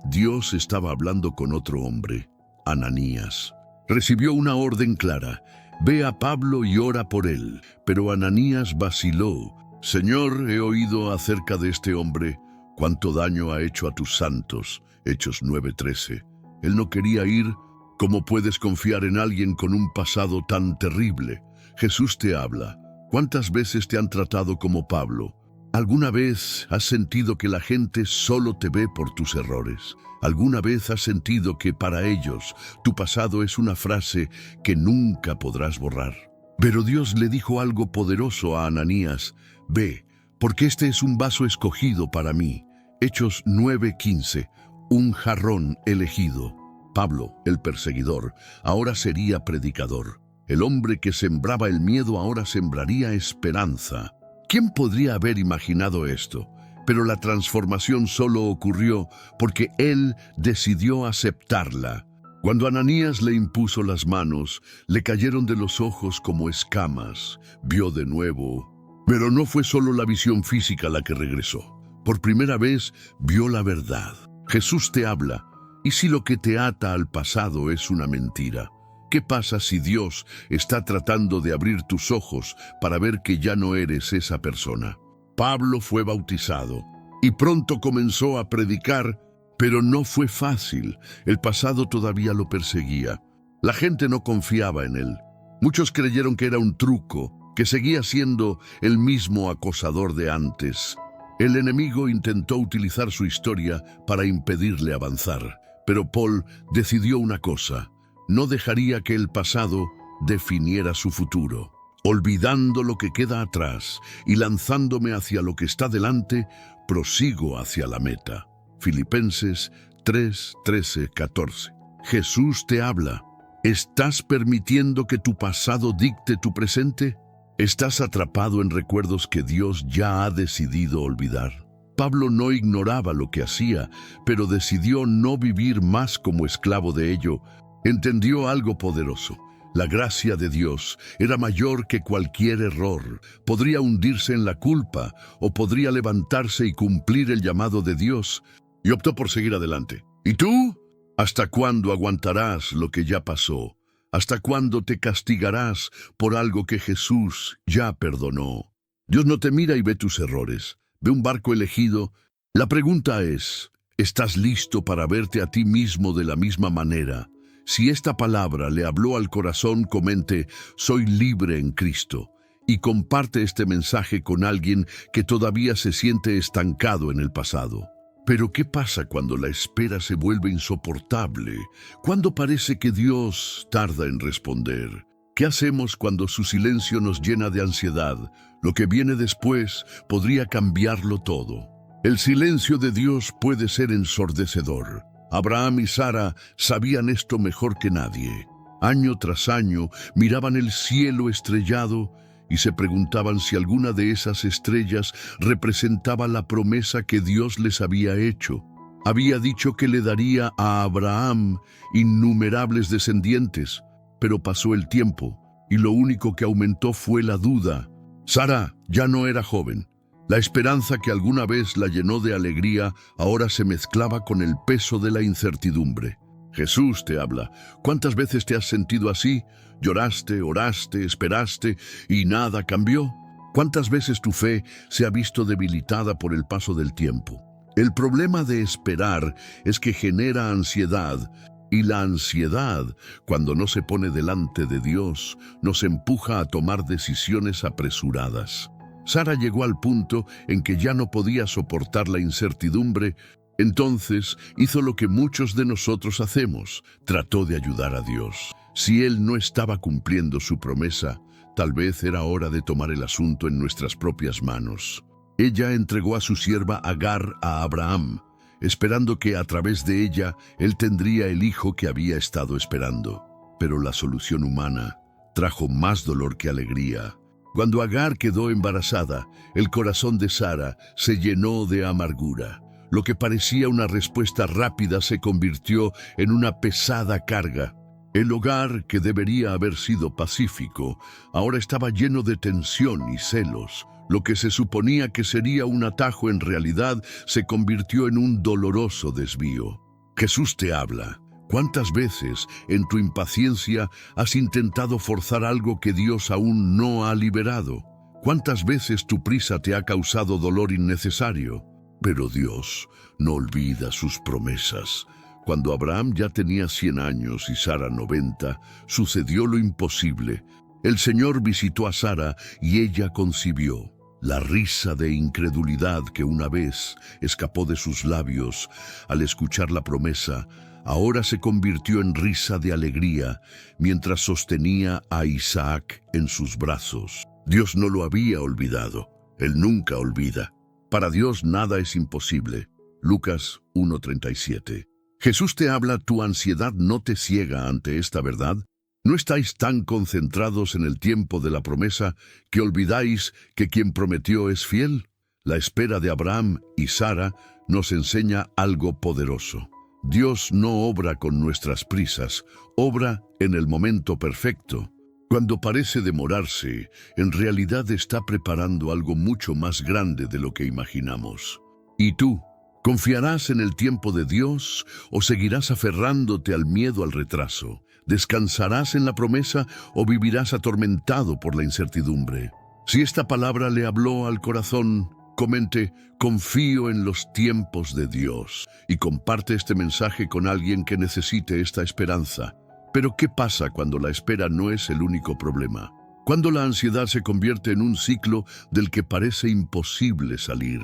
Dios estaba hablando con otro hombre, Ananías. Recibió una orden clara: ve a Pablo y ora por él. Pero Ananías vaciló. Señor, he oído acerca de este hombre, cuánto daño ha hecho a tus santos. Hechos 9:13. Él no quería ir. ¿Cómo puedes confiar en alguien con un pasado tan terrible? Jesús te habla. ¿Cuántas veces te han tratado como Pablo? ¿Alguna vez has sentido que la gente solo te ve por tus errores? ¿Alguna vez has sentido que para ellos tu pasado es una frase que nunca podrás borrar? Pero Dios le dijo algo poderoso a Ananías. Ve, porque este es un vaso escogido para mí. Hechos 9:15, un jarrón elegido. Pablo, el perseguidor, ahora sería predicador. El hombre que sembraba el miedo ahora sembraría esperanza. ¿Quién podría haber imaginado esto? Pero la transformación solo ocurrió porque él decidió aceptarla. Cuando Ananías le impuso las manos, le cayeron de los ojos como escamas. Vio de nuevo. Pero no fue solo la visión física la que regresó. Por primera vez vio la verdad. Jesús te habla. ¿Y si lo que te ata al pasado es una mentira? ¿Qué pasa si Dios está tratando de abrir tus ojos para ver que ya no eres esa persona? Pablo fue bautizado y pronto comenzó a predicar, pero no fue fácil. El pasado todavía lo perseguía. La gente no confiaba en él. Muchos creyeron que era un truco, que seguía siendo el mismo acosador de antes. El enemigo intentó utilizar su historia para impedirle avanzar. Pero Paul decidió una cosa: no dejaría que el pasado definiera su futuro. Olvidando lo que queda atrás y lanzándome hacia lo que está delante, prosigo hacia la meta. Filipenses 3:13-14. Jesús te habla. ¿Estás permitiendo que tu pasado dicte tu presente? ¿Estás atrapado en recuerdos que Dios ya ha decidido olvidar? Pablo no ignoraba lo que hacía, pero decidió no vivir más como esclavo de ello. Entendió algo poderoso. La gracia de Dios era mayor que cualquier error. Podría hundirse en la culpa o podría levantarse y cumplir el llamado de Dios. Y optó por seguir adelante. ¿Y tú? ¿Hasta cuándo aguantarás lo que ya pasó? ¿Hasta cuándo te castigarás por algo que Jesús ya perdonó? Dios no te mira y ve tus errores. Ve un barco elegido. La pregunta es, ¿estás listo para verte a ti mismo de la misma manera? Si esta palabra le habló al corazón, comente, soy libre en Cristo, y comparte este mensaje con alguien que todavía se siente estancado en el pasado. Pero ¿qué pasa cuando la espera se vuelve insoportable? ¿Cuándo parece que Dios tarda en responder? ¿Qué hacemos cuando su silencio nos llena de ansiedad? Lo que viene después podría cambiarlo todo. El silencio de Dios puede ser ensordecedor. Abraham y Sara sabían esto mejor que nadie. Año tras año miraban el cielo estrellado y se preguntaban si alguna de esas estrellas representaba la promesa que Dios les había hecho. Había dicho que le daría a Abraham innumerables descendientes, pero pasó el tiempo y lo único que aumentó fue la duda. Sara ya no era joven. La esperanza que alguna vez la llenó de alegría ahora se mezclaba con el peso de la incertidumbre. Jesús te habla. ¿Cuántas veces te has sentido así? Lloraste, oraste, esperaste y nada cambió. ¿Cuántas veces tu fe se ha visto debilitada por el paso del tiempo? El problema de esperar es que genera ansiedad, y la ansiedad, cuando no se pone delante de Dios, nos empuja a tomar decisiones apresuradas. Sara llegó al punto en que ya no podía soportar la incertidumbre. Entonces hizo lo que muchos de nosotros hacemos, trató de ayudar a Dios. Si Él no estaba cumpliendo su promesa, tal vez era hora de tomar el asunto en nuestras propias manos. Ella entregó a su sierva Agar a Abraham, esperando que a través de ella él tendría el hijo que había estado esperando. Pero la solución humana trajo más dolor que alegría. Cuando Agar quedó embarazada, el corazón de Sara se llenó de amargura. Lo que parecía una respuesta rápida se convirtió en una pesada carga. El hogar, que debería haber sido pacífico, ahora estaba lleno de tensión y celos. Lo que se suponía que sería un atajo en realidad se convirtió en un doloroso desvío. Jesús te habla. ¿Cuántas veces en tu impaciencia has intentado forzar algo que Dios aún no ha liberado? ¿Cuántas veces tu prisa te ha causado dolor innecesario? Pero Dios no olvida sus promesas. Cuando Abraham ya tenía 100 años y Sara 90, sucedió lo imposible. El Señor visitó a Sara y ella concibió. La risa de incredulidad que una vez escapó de sus labios al escuchar la promesa, ahora se convirtió en risa de alegría mientras sostenía a Isaac en sus brazos. Dios no lo había olvidado. Él nunca olvida. Para Dios nada es imposible. Lucas 1:37. Jesús te habla, tu ansiedad no te ciega ante esta verdad. ¿No estáis tan concentrados en el tiempo de la promesa que olvidáis que quien prometió es fiel? La espera de Abraham y Sara nos enseña algo poderoso. Dios no obra con nuestras prisas, obra en el momento perfecto. Cuando parece demorarse, en realidad está preparando algo mucho más grande de lo que imaginamos. ¿Y tú? ¿Confiarás en el tiempo de Dios o seguirás aferrándote al miedo al retraso? ¿Descansarás en la promesa o vivirás atormentado por la incertidumbre? Si esta palabra le habló al corazón, comente, confío en los tiempos de Dios, y comparte este mensaje con alguien que necesite esta esperanza. Pero ¿qué pasa cuando la espera no es el único problema? Cuando la ansiedad se convierte en un ciclo del que parece imposible salir.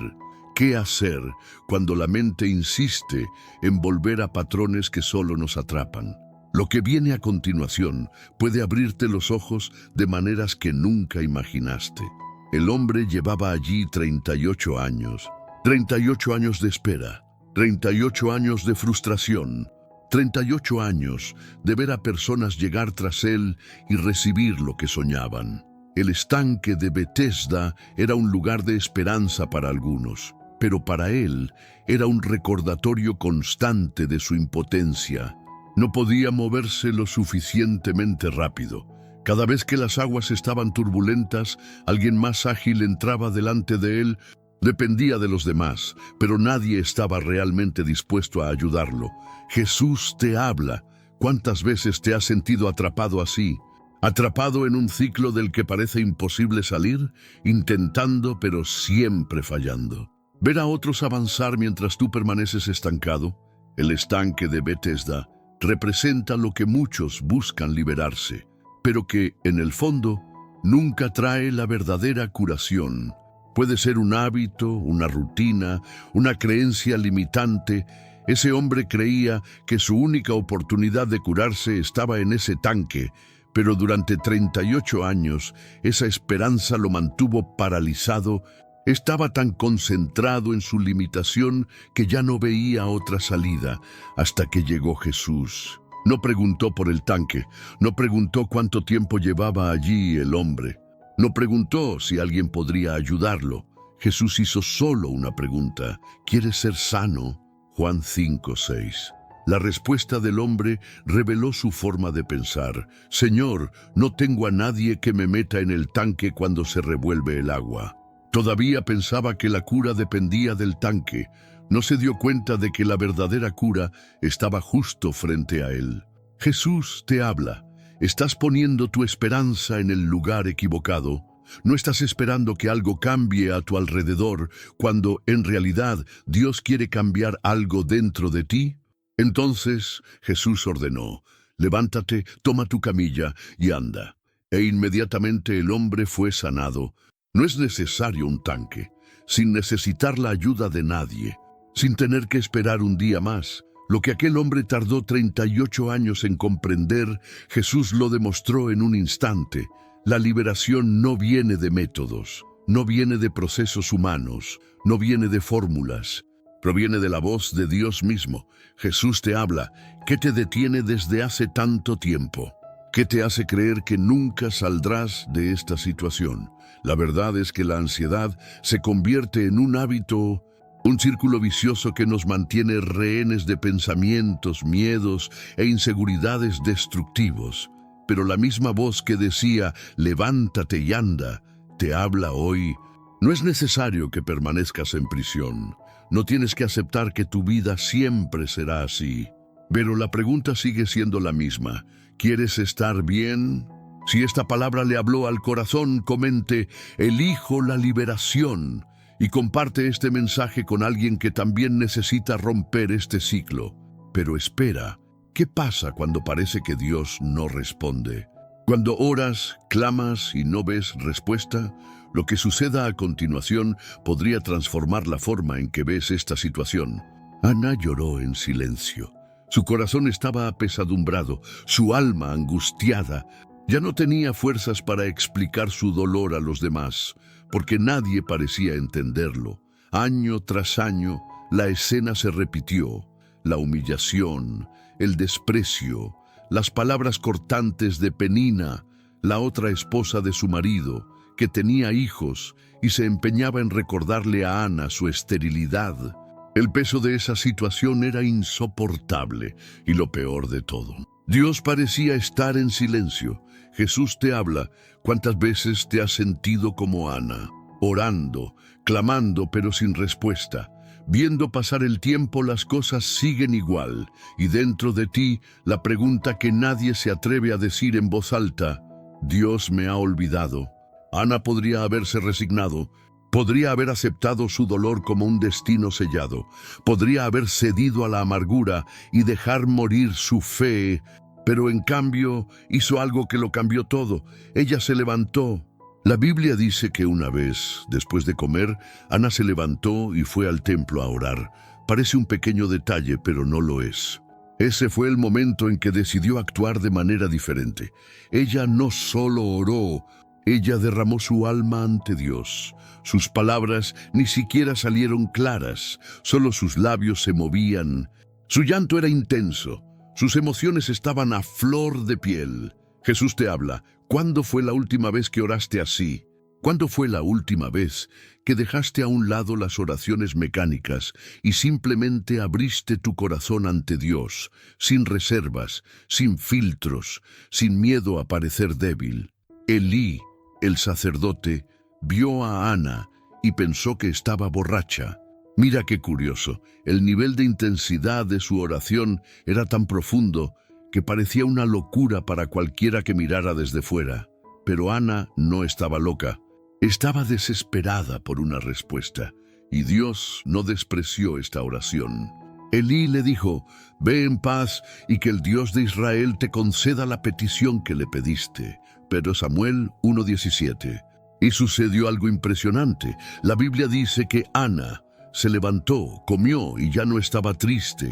¿Qué hacer cuando la mente insiste en volver a patrones que solo nos atrapan? Lo que viene a continuación puede abrirte los ojos de maneras que nunca imaginaste. El hombre llevaba allí 38 años. 38 años de espera, 38 años de frustración, 38 años de ver a personas llegar tras él y recibir lo que soñaban. El estanque de Betesda era un lugar de esperanza para algunos, pero para él era un recordatorio constante de su impotencia. No podía moverse lo suficientemente rápido. Cada vez que las aguas estaban turbulentas, alguien más ágil entraba delante de él. Dependía de los demás, pero nadie estaba realmente dispuesto a ayudarlo. Jesús te habla. ¿Cuántas veces te has sentido atrapado así? Atrapado en un ciclo del que parece imposible salir, intentando pero siempre fallando. Ver a otros avanzar mientras tú permaneces estancado. El estanque de Betesda representa lo que muchos buscan liberarse, pero que, en el fondo, nunca trae la verdadera curación. Puede ser un hábito, una rutina, una creencia limitante. Ese hombre creía que su única oportunidad de curarse estaba en ese tanque, pero durante 38 años esa esperanza lo mantuvo paralizado. Estaba tan concentrado en su limitación que ya no veía otra salida hasta que llegó Jesús. No preguntó por el tanque, no preguntó cuánto tiempo llevaba allí el hombre, no preguntó si alguien podría ayudarlo. Jesús hizo solo una pregunta: ¿quieres ser sano? Juan 5:6. La respuesta del hombre reveló su forma de pensar. Señor, no tengo a nadie que me meta en el tanque cuando se revuelve el agua. Todavía pensaba que la cura dependía del tanque. No se dio cuenta de que la verdadera cura estaba justo frente a él. Jesús te habla. Estás poniendo tu esperanza en el lugar equivocado. No estás esperando que algo cambie a tu alrededor, cuando en realidad Dios quiere cambiar algo dentro de ti. Entonces Jesús ordenó: levántate, toma tu camilla y anda. E inmediatamente el hombre fue sanado. No es necesario un tanque, sin necesitar la ayuda de nadie, sin tener que esperar un día más. Lo que aquel hombre tardó 38 años en comprender, Jesús lo demostró en un instante. La liberación no viene de métodos, no viene de procesos humanos, no viene de fórmulas. Proviene de la voz de Dios mismo. Jesús te habla. ¿Qué te detiene desde hace tanto tiempo? ¿Qué te hace creer que nunca saldrás de esta situación? La verdad es que la ansiedad se convierte en un hábito, un círculo vicioso que nos mantiene rehenes de pensamientos, miedos e inseguridades destructivos. Pero la misma voz que decía, levántate y anda, te habla hoy. No es necesario que permanezcas en prisión. No tienes que aceptar que tu vida siempre será así. Pero la pregunta sigue siendo la misma. ¿Quieres estar bien? Si esta palabra le habló al corazón, comente, elijo la liberación, y comparte este mensaje con alguien que también necesita romper este ciclo. Pero espera, ¿qué pasa cuando parece que Dios no responde? Cuando oras, clamas y no ves respuesta, lo que suceda a continuación podría transformar la forma en que ves esta situación. Ana lloró en silencio. Su corazón estaba apesadumbrado, su alma angustiada. Ya no tenía fuerzas para explicar su dolor a los demás, porque nadie parecía entenderlo. Año tras año, la escena se repitió. La humillación, el desprecio, las palabras cortantes de Penina, la otra esposa de su marido, que tenía hijos y se empeñaba en recordarle a Ana su esterilidad. El peso de esa situación era insoportable y lo peor de todo, Dios parecía estar en silencio. Jesús te habla. ¿Cuántas veces te has sentido como Ana, orando, clamando pero sin respuesta? Viendo pasar el tiempo, las cosas siguen igual, y dentro de ti la pregunta que nadie se atreve a decir en voz alta: ¿Dios me ha olvidado? Ana podría haberse resignado, podría haber aceptado su dolor como un destino sellado, podría haber cedido a la amargura y dejar morir su fe, pero en cambio hizo algo que lo cambió todo. Ella se levantó. La Biblia dice que una vez, después de comer, Ana se levantó y fue al templo a orar. Parece un pequeño detalle, pero no lo es. Ese fue el momento en que decidió actuar de manera diferente. Ella no solo oró, ella derramó su alma ante Dios. Sus palabras ni siquiera salieron claras, solo sus labios se movían. Su llanto era intenso, sus emociones estaban a flor de piel. Jesús te habla. ¿Cuándo fue la última vez que oraste así? ¿Cuándo fue la última vez que dejaste a un lado las oraciones mecánicas y simplemente abriste tu corazón ante Dios, sin reservas, sin filtros, sin miedo a parecer débil? Elí, el sacerdote, vio a Ana y pensó que estaba borracha. Mira qué curioso, el nivel de intensidad de su oración era tan profundo que parecía una locura para cualquiera que mirara desde fuera. Pero Ana no estaba loca, estaba desesperada por una respuesta, y Dios no despreció esta oración. Elí le dijo: «Ve en paz y que el Dios de Israel te conceda la petición que le pediste». Pero Samuel 1:17. Y sucedió algo impresionante. La Biblia dice que Ana se levantó, comió y ya no estaba triste.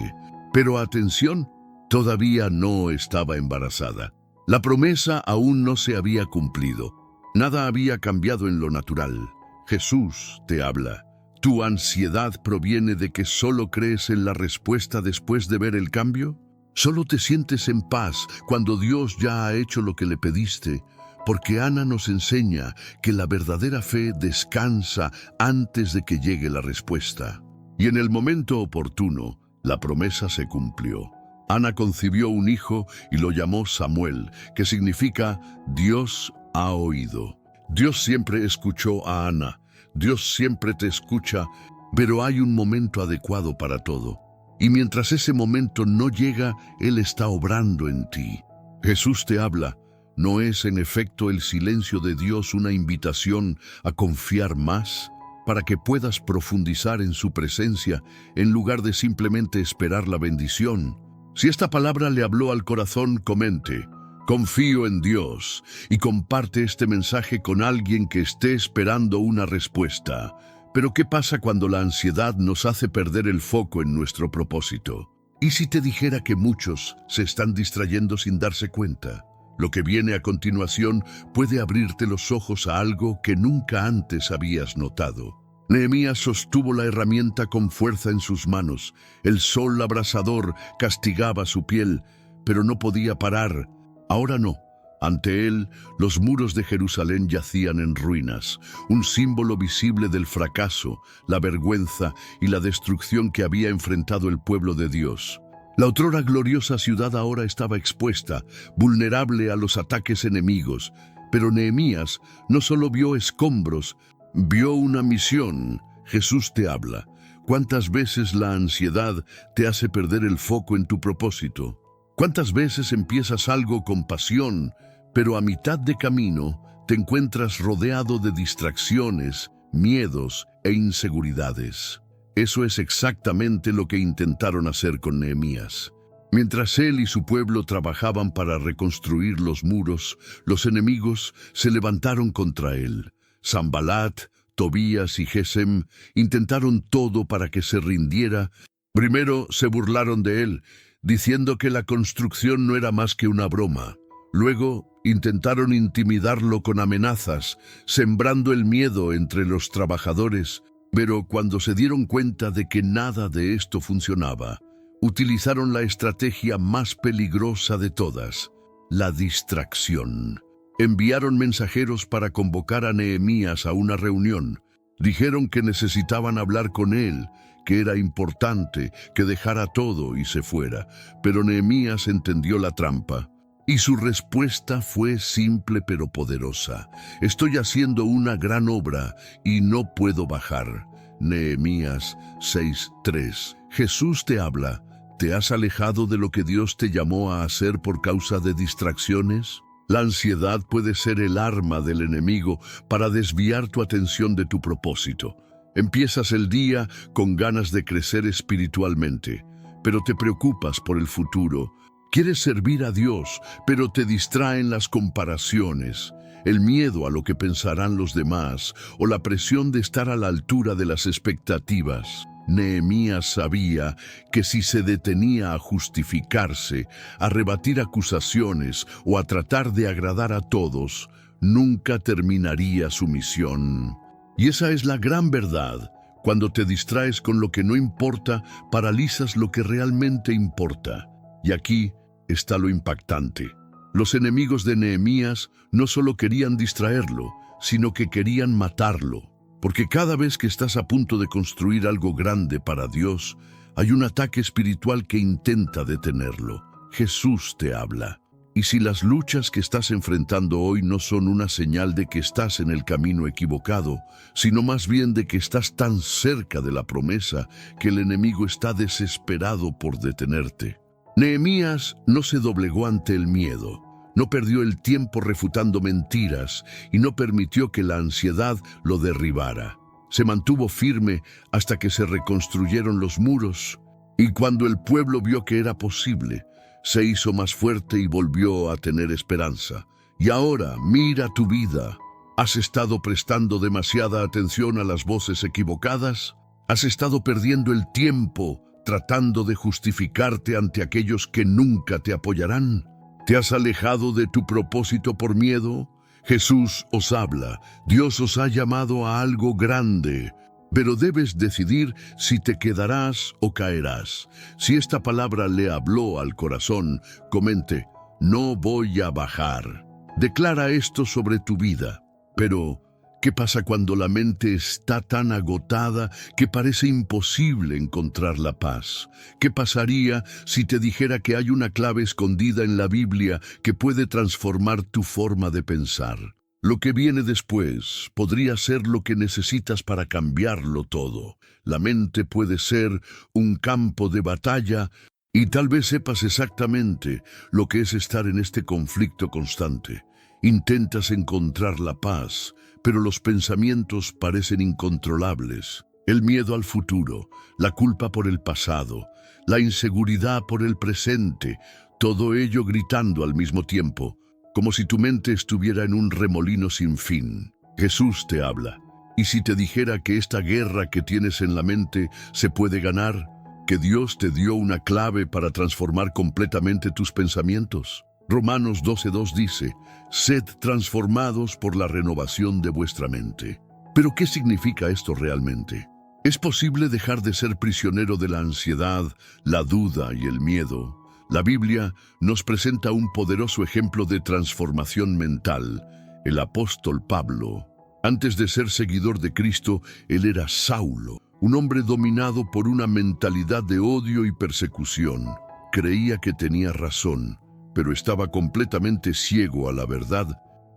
Pero atención, todavía no estaba embarazada. La promesa aún no se había cumplido. Nada había cambiado en lo natural. Jesús te habla. ¿Tu ansiedad proviene de que solo crees en la respuesta después de ver el cambio? ¿Solo te sientes en paz cuando Dios ya ha hecho lo que le pediste? Porque Ana nos enseña que la verdadera fe descansa antes de que llegue la respuesta. Y en el momento oportuno, la promesa se cumplió. Ana concibió un hijo y lo llamó Samuel, que significa Dios ha oído. Dios siempre escuchó a Ana. Dios siempre te escucha, pero hay un momento adecuado para todo. Y mientras ese momento no llega, Él está obrando en ti. Jesús te habla. ¿No es en efecto el silencio de Dios una invitación a confiar más, para que puedas profundizar en su presencia en lugar de simplemente esperar la bendición? Si esta palabra le habló al corazón, comente: «Confío en Dios», y comparte este mensaje con alguien que esté esperando una respuesta. Pero ¿qué pasa cuando la ansiedad nos hace perder el foco en nuestro propósito? ¿Y si te dijera que muchos se están distrayendo sin darse cuenta? Lo que viene a continuación puede abrirte los ojos a algo que nunca antes habías notado. Nehemías sostuvo la herramienta con fuerza en sus manos. El sol abrasador castigaba su piel, pero no podía parar. Ahora no. Ante él, los muros de Jerusalén yacían en ruinas, un símbolo visible del fracaso, la vergüenza y la destrucción que había enfrentado el pueblo de Dios. La otrora gloriosa ciudad ahora estaba expuesta, vulnerable a los ataques enemigos. Pero Nehemías no solo vio escombros, vio una misión. Jesús te habla. ¿Cuántas veces la ansiedad te hace perder el foco en tu propósito? ¿Cuántas veces empiezas algo con pasión, pero a mitad de camino te encuentras rodeado de distracciones, miedos e inseguridades? Eso es exactamente lo que intentaron hacer con Nehemías. Mientras él y su pueblo trabajaban para reconstruir los muros, los enemigos se levantaron contra él. Sanbalat, Tobías y Gesem intentaron todo para que se rindiera. Primero se burlaron de él, diciendo que la construcción no era más que una broma. Luego intentaron intimidarlo con amenazas, sembrando el miedo entre los trabajadores. Pero cuando se dieron cuenta de que nada de esto funcionaba, utilizaron la estrategia más peligrosa de todas, la distracción. Enviaron mensajeros para convocar a Nehemías a una reunión. Dijeron que necesitaban hablar con él, que era importante, que dejara todo y se fuera. Pero Nehemías entendió la trampa. Y su respuesta fue simple pero poderosa. Estoy haciendo una gran obra y no puedo bajar. Nehemías 6:3. Jesús te habla. ¿Te has alejado de lo que Dios te llamó a hacer por causa de distracciones? La ansiedad puede ser el arma del enemigo para desviar tu atención de tu propósito. Empiezas el día con ganas de crecer espiritualmente, pero te preocupas por el futuro. Quieres servir a Dios, pero te distraen las comparaciones, el miedo a lo que pensarán los demás o la presión de estar a la altura de las expectativas. Nehemías sabía que si se detenía a justificarse, a rebatir acusaciones o a tratar de agradar a todos, nunca terminaría su misión. Y esa es la gran verdad. Cuando te distraes con lo que no importa, paralizas lo que realmente importa. Y aquí está lo impactante. Los enemigos de Nehemías no solo querían distraerlo, sino que querían matarlo. Porque cada vez que estás a punto de construir algo grande para Dios, hay un ataque espiritual que intenta detenerlo. Jesús te habla. Y si las luchas que estás enfrentando hoy no son una señal de que estás en el camino equivocado, sino más bien de que estás tan cerca de la promesa que el enemigo está desesperado por detenerte. Nehemías no se doblegó ante el miedo, no perdió el tiempo refutando mentiras y no permitió que la ansiedad lo derribara. Se mantuvo firme hasta que se reconstruyeron los muros, y cuando el pueblo vio que era posible, se hizo más fuerte y volvió a tener esperanza. Y ahora, mira tu vida. ¿Has estado prestando demasiada atención a las voces equivocadas? ¿Has estado perdiendo el tiempo tratando de justificarte ante aquellos que nunca te apoyarán? ¿Te has alejado de tu propósito por miedo? Jesús os habla. Dios os ha llamado a algo grande, pero debes decidir si te quedarás o caerás. Si esta palabra le habló al corazón, comente: no voy a bajar. Declara esto sobre tu vida. Pero ¿qué pasa cuando la mente está tan agotada que parece imposible encontrar la paz? ¿Qué pasaría si te dijera que hay una clave escondida en la Biblia que puede transformar tu forma de pensar? Lo que viene después podría ser lo que necesitas para cambiarlo todo. La mente puede ser un campo de batalla y tal vez sepas exactamente lo que es estar en este conflicto constante. Intentas encontrar la paz, pero los pensamientos parecen incontrolables. El miedo al futuro, la culpa por el pasado, la inseguridad por el presente, todo ello gritando al mismo tiempo, como si tu mente estuviera en un remolino sin fin. Jesús te habla. ¿Y si te dijera que esta guerra que tienes en la mente se puede ganar? ¿Que Dios te dio una clave para transformar completamente tus pensamientos? Romanos 12:2 dice: sed transformados por la renovación de vuestra mente. ¿Pero qué significa esto realmente? ¿Es posible dejar de ser prisionero de la ansiedad, la duda y el miedo? La Biblia nos presenta un poderoso ejemplo de transformación mental: el apóstol Pablo. Antes de ser seguidor de Cristo, él era Saulo, un hombre dominado por una mentalidad de odio y persecución. Creía que tenía razón, pero estaba completamente ciego a la verdad.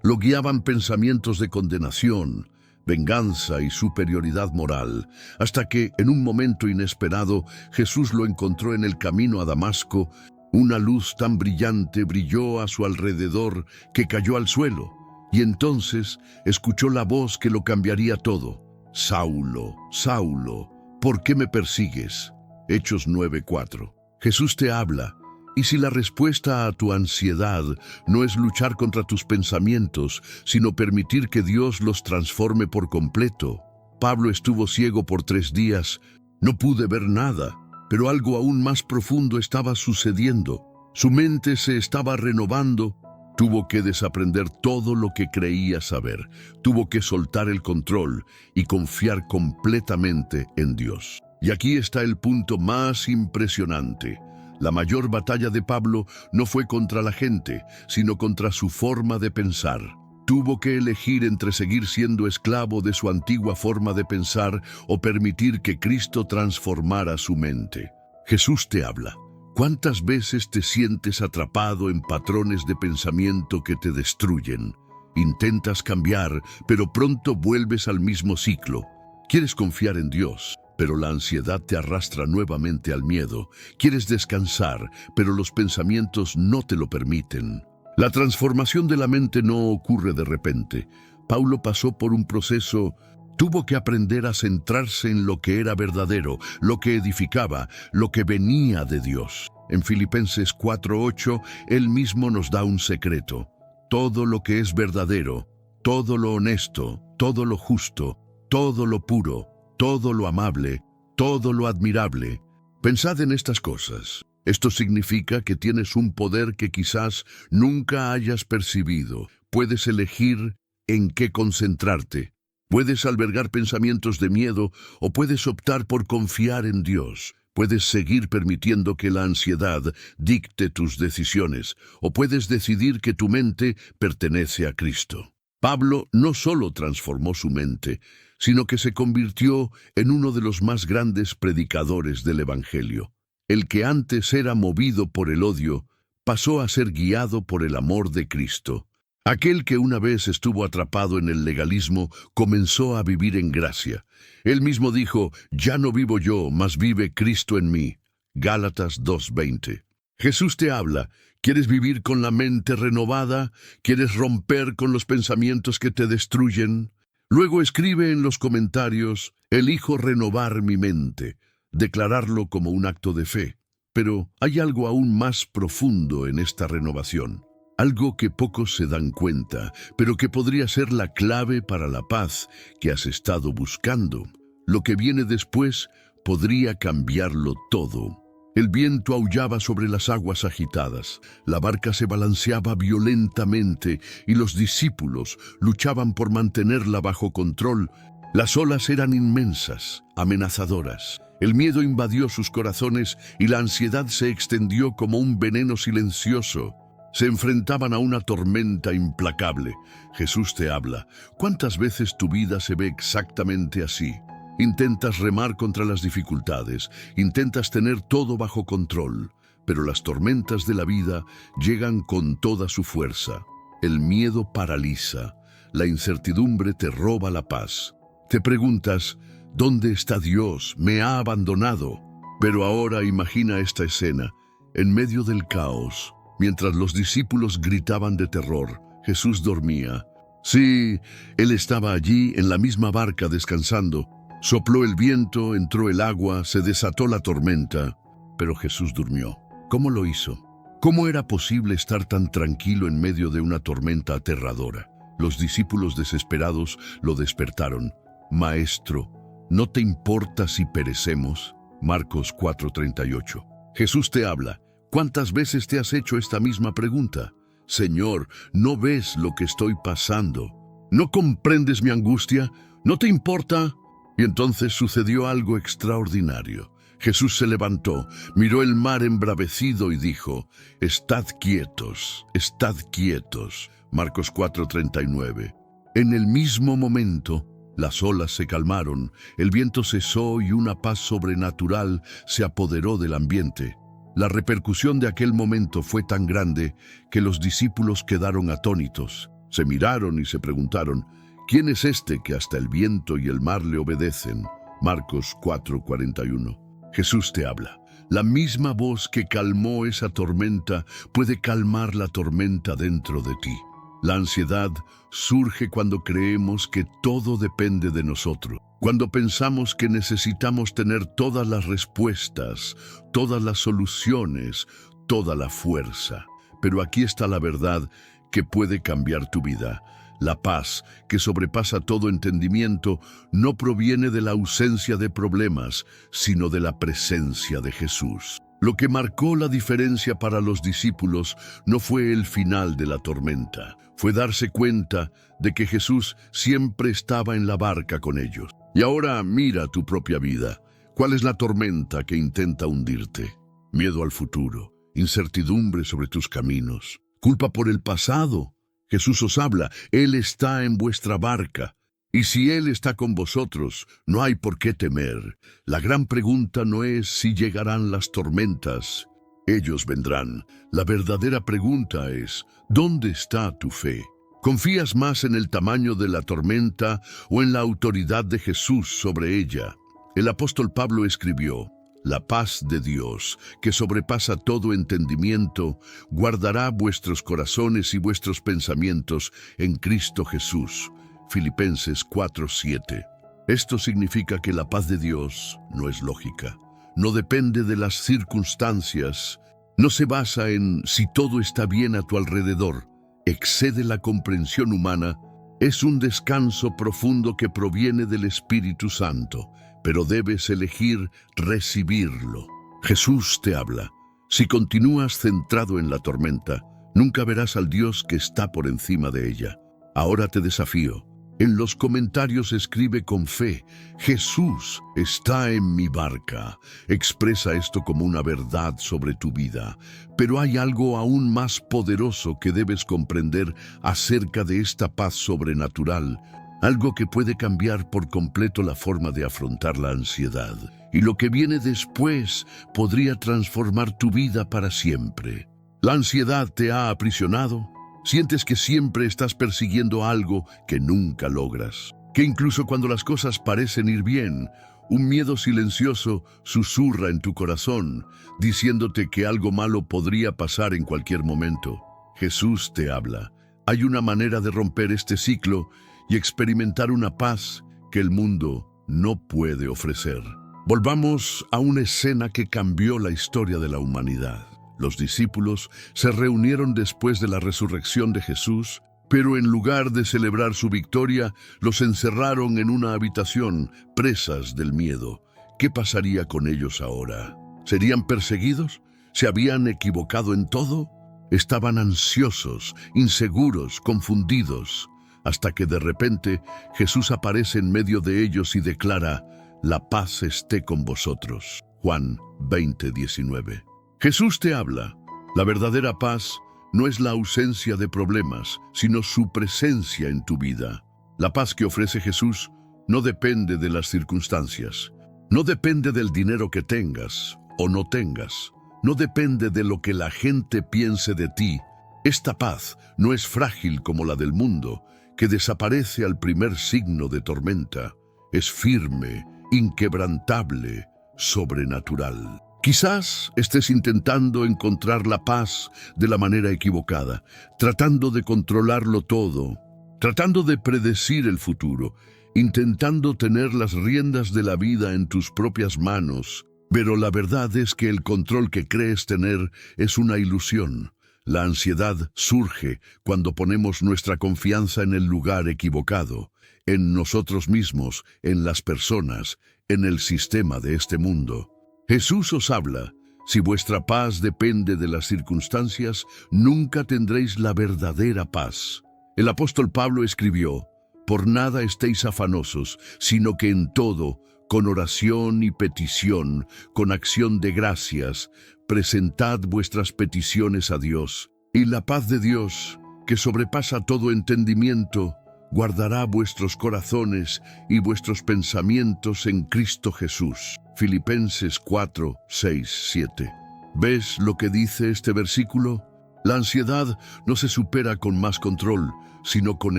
Lo guiaban pensamientos de condenación, venganza y superioridad moral, hasta que, en un momento inesperado, Jesús lo encontró en el camino a Damasco. Una luz tan brillante brilló a su alrededor que cayó al suelo, y entonces escuchó la voz que lo cambiaría todo: Saulo, Saulo, ¿por qué me persigues? Hechos 9:4. Jesús te habla, y si la respuesta a tu ansiedad no es luchar contra tus pensamientos, sino permitir que Dios los transforme por completo. Pablo estuvo ciego por 3 días, no pude ver nada, pero algo aún más profundo estaba sucediendo. Su mente se estaba renovando. Tuvo que desaprender todo lo que creía saber. Tuvo que soltar el control y confiar completamente en Dios. Y aquí está el punto más impresionante. La mayor batalla de Pablo no fue contra la gente, sino contra su forma de pensar. Tuvo que elegir entre seguir siendo esclavo de su antigua forma de pensar o permitir que Cristo transformara su mente. Jesús te habla. ¿Cuántas veces te sientes atrapado en patrones de pensamiento que te destruyen? Intentas cambiar, pero pronto vuelves al mismo ciclo. Quieres confiar en Dios, pero la ansiedad te arrastra nuevamente al miedo. Quieres descansar, pero los pensamientos no te lo permiten. La transformación de la mente no ocurre de repente. Pablo pasó por un proceso. Tuvo que aprender a centrarse en lo que era verdadero, lo que edificaba, lo que venía de Dios. En Filipenses 4:8, él mismo nos da un secreto. Todo lo que es verdadero, todo lo honesto, todo lo justo, todo lo puro, todo lo amable, todo lo admirable. Pensad en estas cosas. Esto significa que tienes un poder que quizás nunca hayas percibido. Puedes elegir en qué concentrarte. Puedes albergar pensamientos de miedo o puedes optar por confiar en Dios. Puedes seguir permitiendo que la ansiedad dicte tus decisiones o puedes decidir que tu mente pertenece a Cristo. Pablo no solo transformó su mente, sino que se convirtió en uno de los más grandes predicadores del Evangelio. El que antes era movido por el odio, pasó a ser guiado por el amor de Cristo. Aquel que una vez estuvo atrapado en el legalismo, comenzó a vivir en gracia. Él mismo dijo, ya no vivo yo, mas vive Cristo en mí. Gálatas 2:20. Jesús te habla. ¿Quieres vivir con la mente renovada? ¿Quieres romper con los pensamientos que te destruyen? Luego escribe en los comentarios, elijo renovar mi mente, declararlo como un acto de fe. Pero hay algo aún más profundo en esta renovación. Algo que pocos se dan cuenta, pero que podría ser la clave para la paz que has estado buscando. Lo que viene después podría cambiarlo todo. El viento aullaba sobre las aguas agitadas, la barca se balanceaba violentamente y los discípulos luchaban por mantenerla bajo control. Las olas eran inmensas, amenazadoras. El miedo invadió sus corazones y la ansiedad se extendió como un veneno silencioso. Se enfrentaban a una tormenta implacable. Jesús te habla. ¿Cuántas veces tu vida se ve exactamente así? Intentas remar contra las dificultades, intentas tener todo bajo control, pero las tormentas de la vida llegan con toda su fuerza. El miedo paraliza, la incertidumbre te roba la paz. Te preguntas, ¿dónde está Dios? Me ha abandonado. Pero ahora imagina esta escena, en medio del caos. Mientras los discípulos gritaban de terror, Jesús dormía. Sí, él estaba allí en la misma barca descansando. Sopló el viento, entró el agua, se desató la tormenta, pero Jesús durmió. ¿Cómo lo hizo? ¿Cómo era posible estar tan tranquilo en medio de una tormenta aterradora? Los discípulos desesperados lo despertaron. Maestro, ¿no te importa si perecemos? Marcos 4:38. Jesús te habla. ¿Cuántas veces te has hecho esta misma pregunta? Señor, ¿no ves lo que estoy pasando? ¿No comprendes mi angustia? ¿No te importa? Y entonces sucedió algo extraordinario. Jesús se levantó, miró el mar embravecido y dijo, estad quietos, estad quietos. Marcos 4:39. En el mismo momento, las olas se calmaron, el viento cesó y una paz sobrenatural se apoderó del ambiente. La repercusión de aquel momento fue tan grande que los discípulos quedaron atónitos. Se miraron y se preguntaron, ¿quién es este que hasta el viento y el mar le obedecen? Marcos 4:41. Jesús te habla. La misma voz que calmó esa tormenta puede calmar la tormenta dentro de ti. La ansiedad surge cuando creemos que todo depende de nosotros, cuando pensamos que necesitamos tener todas las respuestas, todas las soluciones, toda la fuerza. Pero aquí está la verdad que puede cambiar tu vida. La paz, que sobrepasa todo entendimiento, no proviene de la ausencia de problemas, sino de la presencia de Jesús. Lo que marcó la diferencia para los discípulos no fue el final de la tormenta, fue darse cuenta de que Jesús siempre estaba en la barca con ellos. Y ahora mira tu propia vida. ¿Cuál es la tormenta que intenta hundirte? Miedo al futuro, incertidumbre sobre tus caminos, culpa por el pasado. Jesús os habla, Él está en vuestra barca. Y si Él está con vosotros, no hay por qué temer. La gran pregunta no es si llegarán las tormentas. Ellos vendrán. La verdadera pregunta es, ¿dónde está tu fe? ¿Confías más en el tamaño de la tormenta o en la autoridad de Jesús sobre ella? El apóstol Pablo escribió, la paz de Dios, que sobrepasa todo entendimiento, guardará vuestros corazones y vuestros pensamientos en Cristo Jesús. Filipenses 4:7. Esto significa que la paz de Dios no es lógica, no depende de las circunstancias, no se basa en si todo está bien a tu alrededor, excede la comprensión humana, es un descanso profundo que proviene del Espíritu Santo, pero debes elegir recibirlo. Jesús te habla. Si continúas centrado en la tormenta, nunca verás al Dios que está por encima de ella. Ahora te desafío. En los comentarios escribe con fe, Jesús está en mi barca. Expresa esto como una verdad sobre tu vida. Pero hay algo aún más poderoso que debes comprender acerca de esta paz sobrenatural. Algo que puede cambiar por completo la forma de afrontar la ansiedad. Y lo que viene después podría transformar tu vida para siempre. ¿La ansiedad te ha aprisionado? ¿Sientes que siempre estás persiguiendo algo que nunca logras? Que incluso cuando las cosas parecen ir bien, un miedo silencioso susurra en tu corazón, diciéndote que algo malo podría pasar en cualquier momento. Jesús te habla. Hay una manera de romper este ciclo y experimentar una paz que el mundo no puede ofrecer. Volvamos a una escena que cambió la historia de la humanidad. Los discípulos se reunieron después de la resurrección de Jesús, pero en lugar de celebrar su victoria, los encerraron en una habitación, presas del miedo. ¿Qué pasaría con ellos ahora? ¿Serían perseguidos? ¿Se habían equivocado en todo? Estaban ansiosos, inseguros, confundidos, hasta que de repente Jesús aparece en medio de ellos y declara, «La paz esté con vosotros». Juan 20:19. Jesús te habla. La verdadera paz no es la ausencia de problemas, sino su presencia en tu vida. La paz que ofrece Jesús no depende de las circunstancias, no depende del dinero que tengas o no tengas, no depende de lo que la gente piense de ti. Esta paz no es frágil como la del mundo, que desaparece al primer signo de tormenta. Es firme, inquebrantable, sobrenatural. Quizás estés intentando encontrar la paz de la manera equivocada, tratando de controlarlo todo, tratando de predecir el futuro, intentando tener las riendas de la vida en tus propias manos. Pero la verdad es que el control que crees tener es una ilusión. La ansiedad surge cuando ponemos nuestra confianza en el lugar equivocado, en nosotros mismos, en las personas, en el sistema de este mundo. Jesús os habla. Si vuestra paz depende de las circunstancias, nunca tendréis la verdadera paz. El apóstol Pablo escribió, «Por nada estéis afanosos, sino que en todo, con oración y petición, con acción de gracias, presentad vuestras peticiones a Dios, y la paz de Dios, que sobrepasa todo entendimiento, guardará vuestros corazones y vuestros pensamientos en Cristo Jesús». Filipenses 4, 6, 7. ¿Ves lo que dice este versículo? La ansiedad no se supera con más control, sino con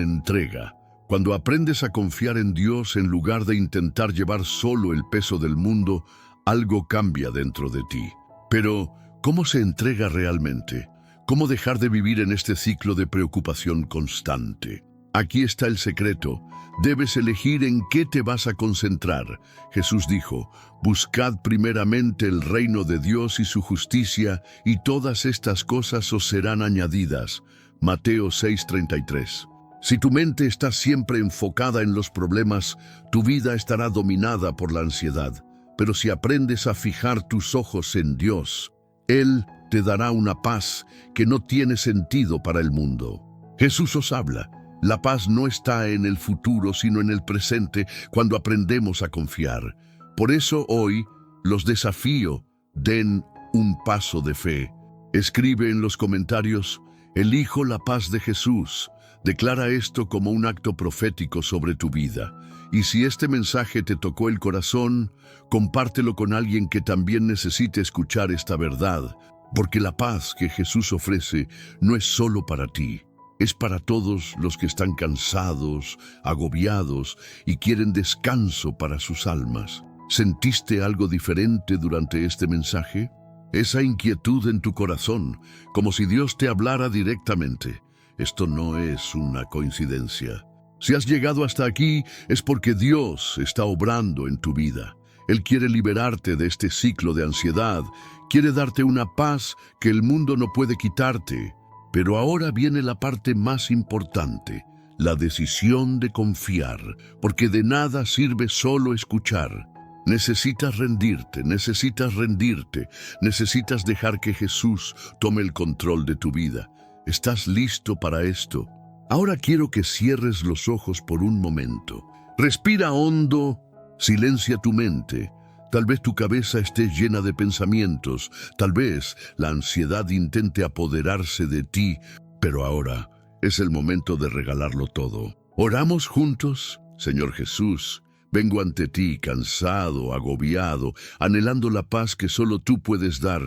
entrega. Cuando aprendes a confiar en Dios en lugar de intentar llevar solo el peso del mundo, algo cambia dentro de ti. Pero, ¿cómo se entrega realmente? ¿Cómo dejar de vivir en este ciclo de preocupación constante? Aquí está el secreto. Debes elegir en qué te vas a concentrar. Jesús dijo, buscad primeramente el reino de Dios y su justicia, y todas estas cosas os serán añadidas. Mateo 6:33. Si tu mente está siempre enfocada en los problemas, tu vida estará dominada por la ansiedad. Pero si aprendes a fijar tus ojos en Dios, Él te dará una paz que no tiene sentido para el mundo. Jesús os habla. La paz no está en el futuro, sino en el presente, cuando aprendemos a confiar. Por eso hoy los desafío, den un paso de fe. Escribe en los comentarios, elijo la paz de Jesús. Declara esto como un acto profético sobre tu vida. Y si este mensaje te tocó el corazón, compártelo con alguien que también necesite escuchar esta verdad, porque la paz que Jesús ofrece no es solo para ti. Es para todos los que están cansados, agobiados y quieren descanso para sus almas. ¿Sentiste algo diferente durante este mensaje? Esa inquietud en tu corazón, como si Dios te hablara directamente. Esto no es una coincidencia. Si has llegado hasta aquí, es porque Dios está obrando en tu vida. Él quiere liberarte de este ciclo de ansiedad, quiere darte una paz que el mundo no puede quitarte. Pero ahora viene la parte más importante, la decisión de confiar, porque de nada sirve solo escuchar. Necesitas rendirte, necesitas dejar que Jesús tome el control de tu vida. ¿Estás listo para esto? Ahora quiero que cierres los ojos por un momento. Respira hondo, silencia tu mente. Tal vez tu cabeza esté llena de pensamientos, tal vez la ansiedad intente apoderarse de ti, pero ahora es el momento de regalarlo todo. ¿Oramos juntos? Señor Jesús, vengo ante ti cansado, agobiado, anhelando la paz que solo tú puedes dar.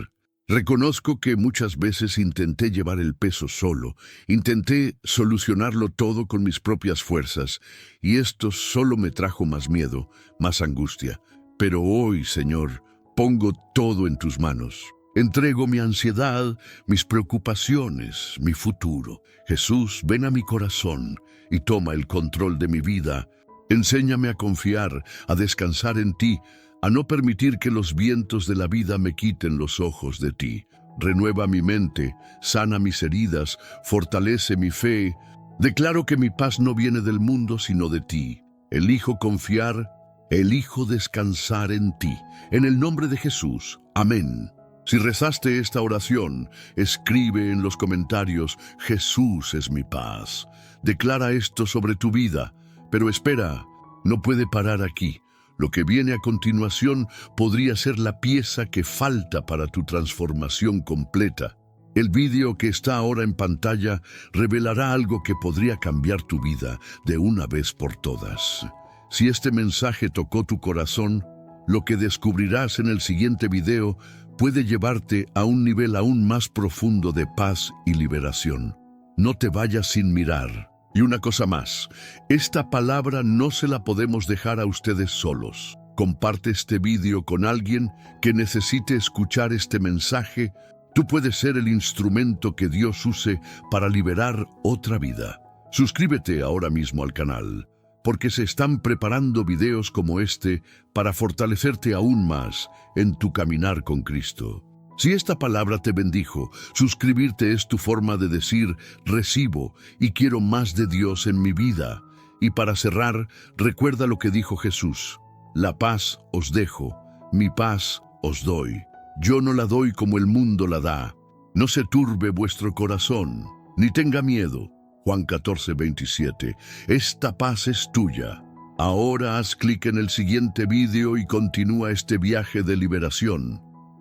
Reconozco que muchas veces intenté llevar el peso solo, intenté solucionarlo todo con mis propias fuerzas, y esto solo me trajo más miedo, más angustia. Pero hoy, Señor, pongo todo en tus manos. Entrego mi ansiedad, mis preocupaciones, mi futuro. Jesús, ven a mi corazón y toma el control de mi vida. Enséñame a confiar, a descansar en ti, a no permitir que los vientos de la vida me quiten los ojos de ti. Renueva mi mente, sana mis heridas, fortalece mi fe. Declaro que mi paz no viene del mundo, sino de ti. Elijo confiar, elijo descansar en ti. En el nombre de Jesús. Amén. Si rezaste esta oración, escribe en los comentarios, Jesús es mi paz. Declara esto sobre tu vida. Pero espera, no puede parar aquí. Lo que viene a continuación podría ser la pieza que falta para tu transformación completa. El vídeo que está ahora en pantalla revelará algo que podría cambiar tu vida de una vez por todas. Si este mensaje tocó tu corazón, lo que descubrirás en el siguiente video puede llevarte a un nivel aún más profundo de paz y liberación. No te vayas sin mirar. Y una cosa más, esta palabra no se la podemos dejar a ustedes solos. Comparte este vídeo con alguien que necesite escuchar este mensaje. Tú puedes ser el instrumento que Dios use para liberar otra vida. Suscríbete ahora mismo al canal, porque se están preparando videos como este para fortalecerte aún más en tu caminar con Cristo. Si esta palabra te bendijo, suscribirte es tu forma de decir, recibo y quiero más de Dios en mi vida. Y para cerrar, recuerda lo que dijo Jesús: la paz os dejo, mi paz os doy. Yo no la doy como el mundo la da. No se turbe vuestro corazón, ni tenga miedo. Juan 14:27. Esta paz es tuya. Ahora haz clic en el siguiente vídeo y continúa este viaje de liberación.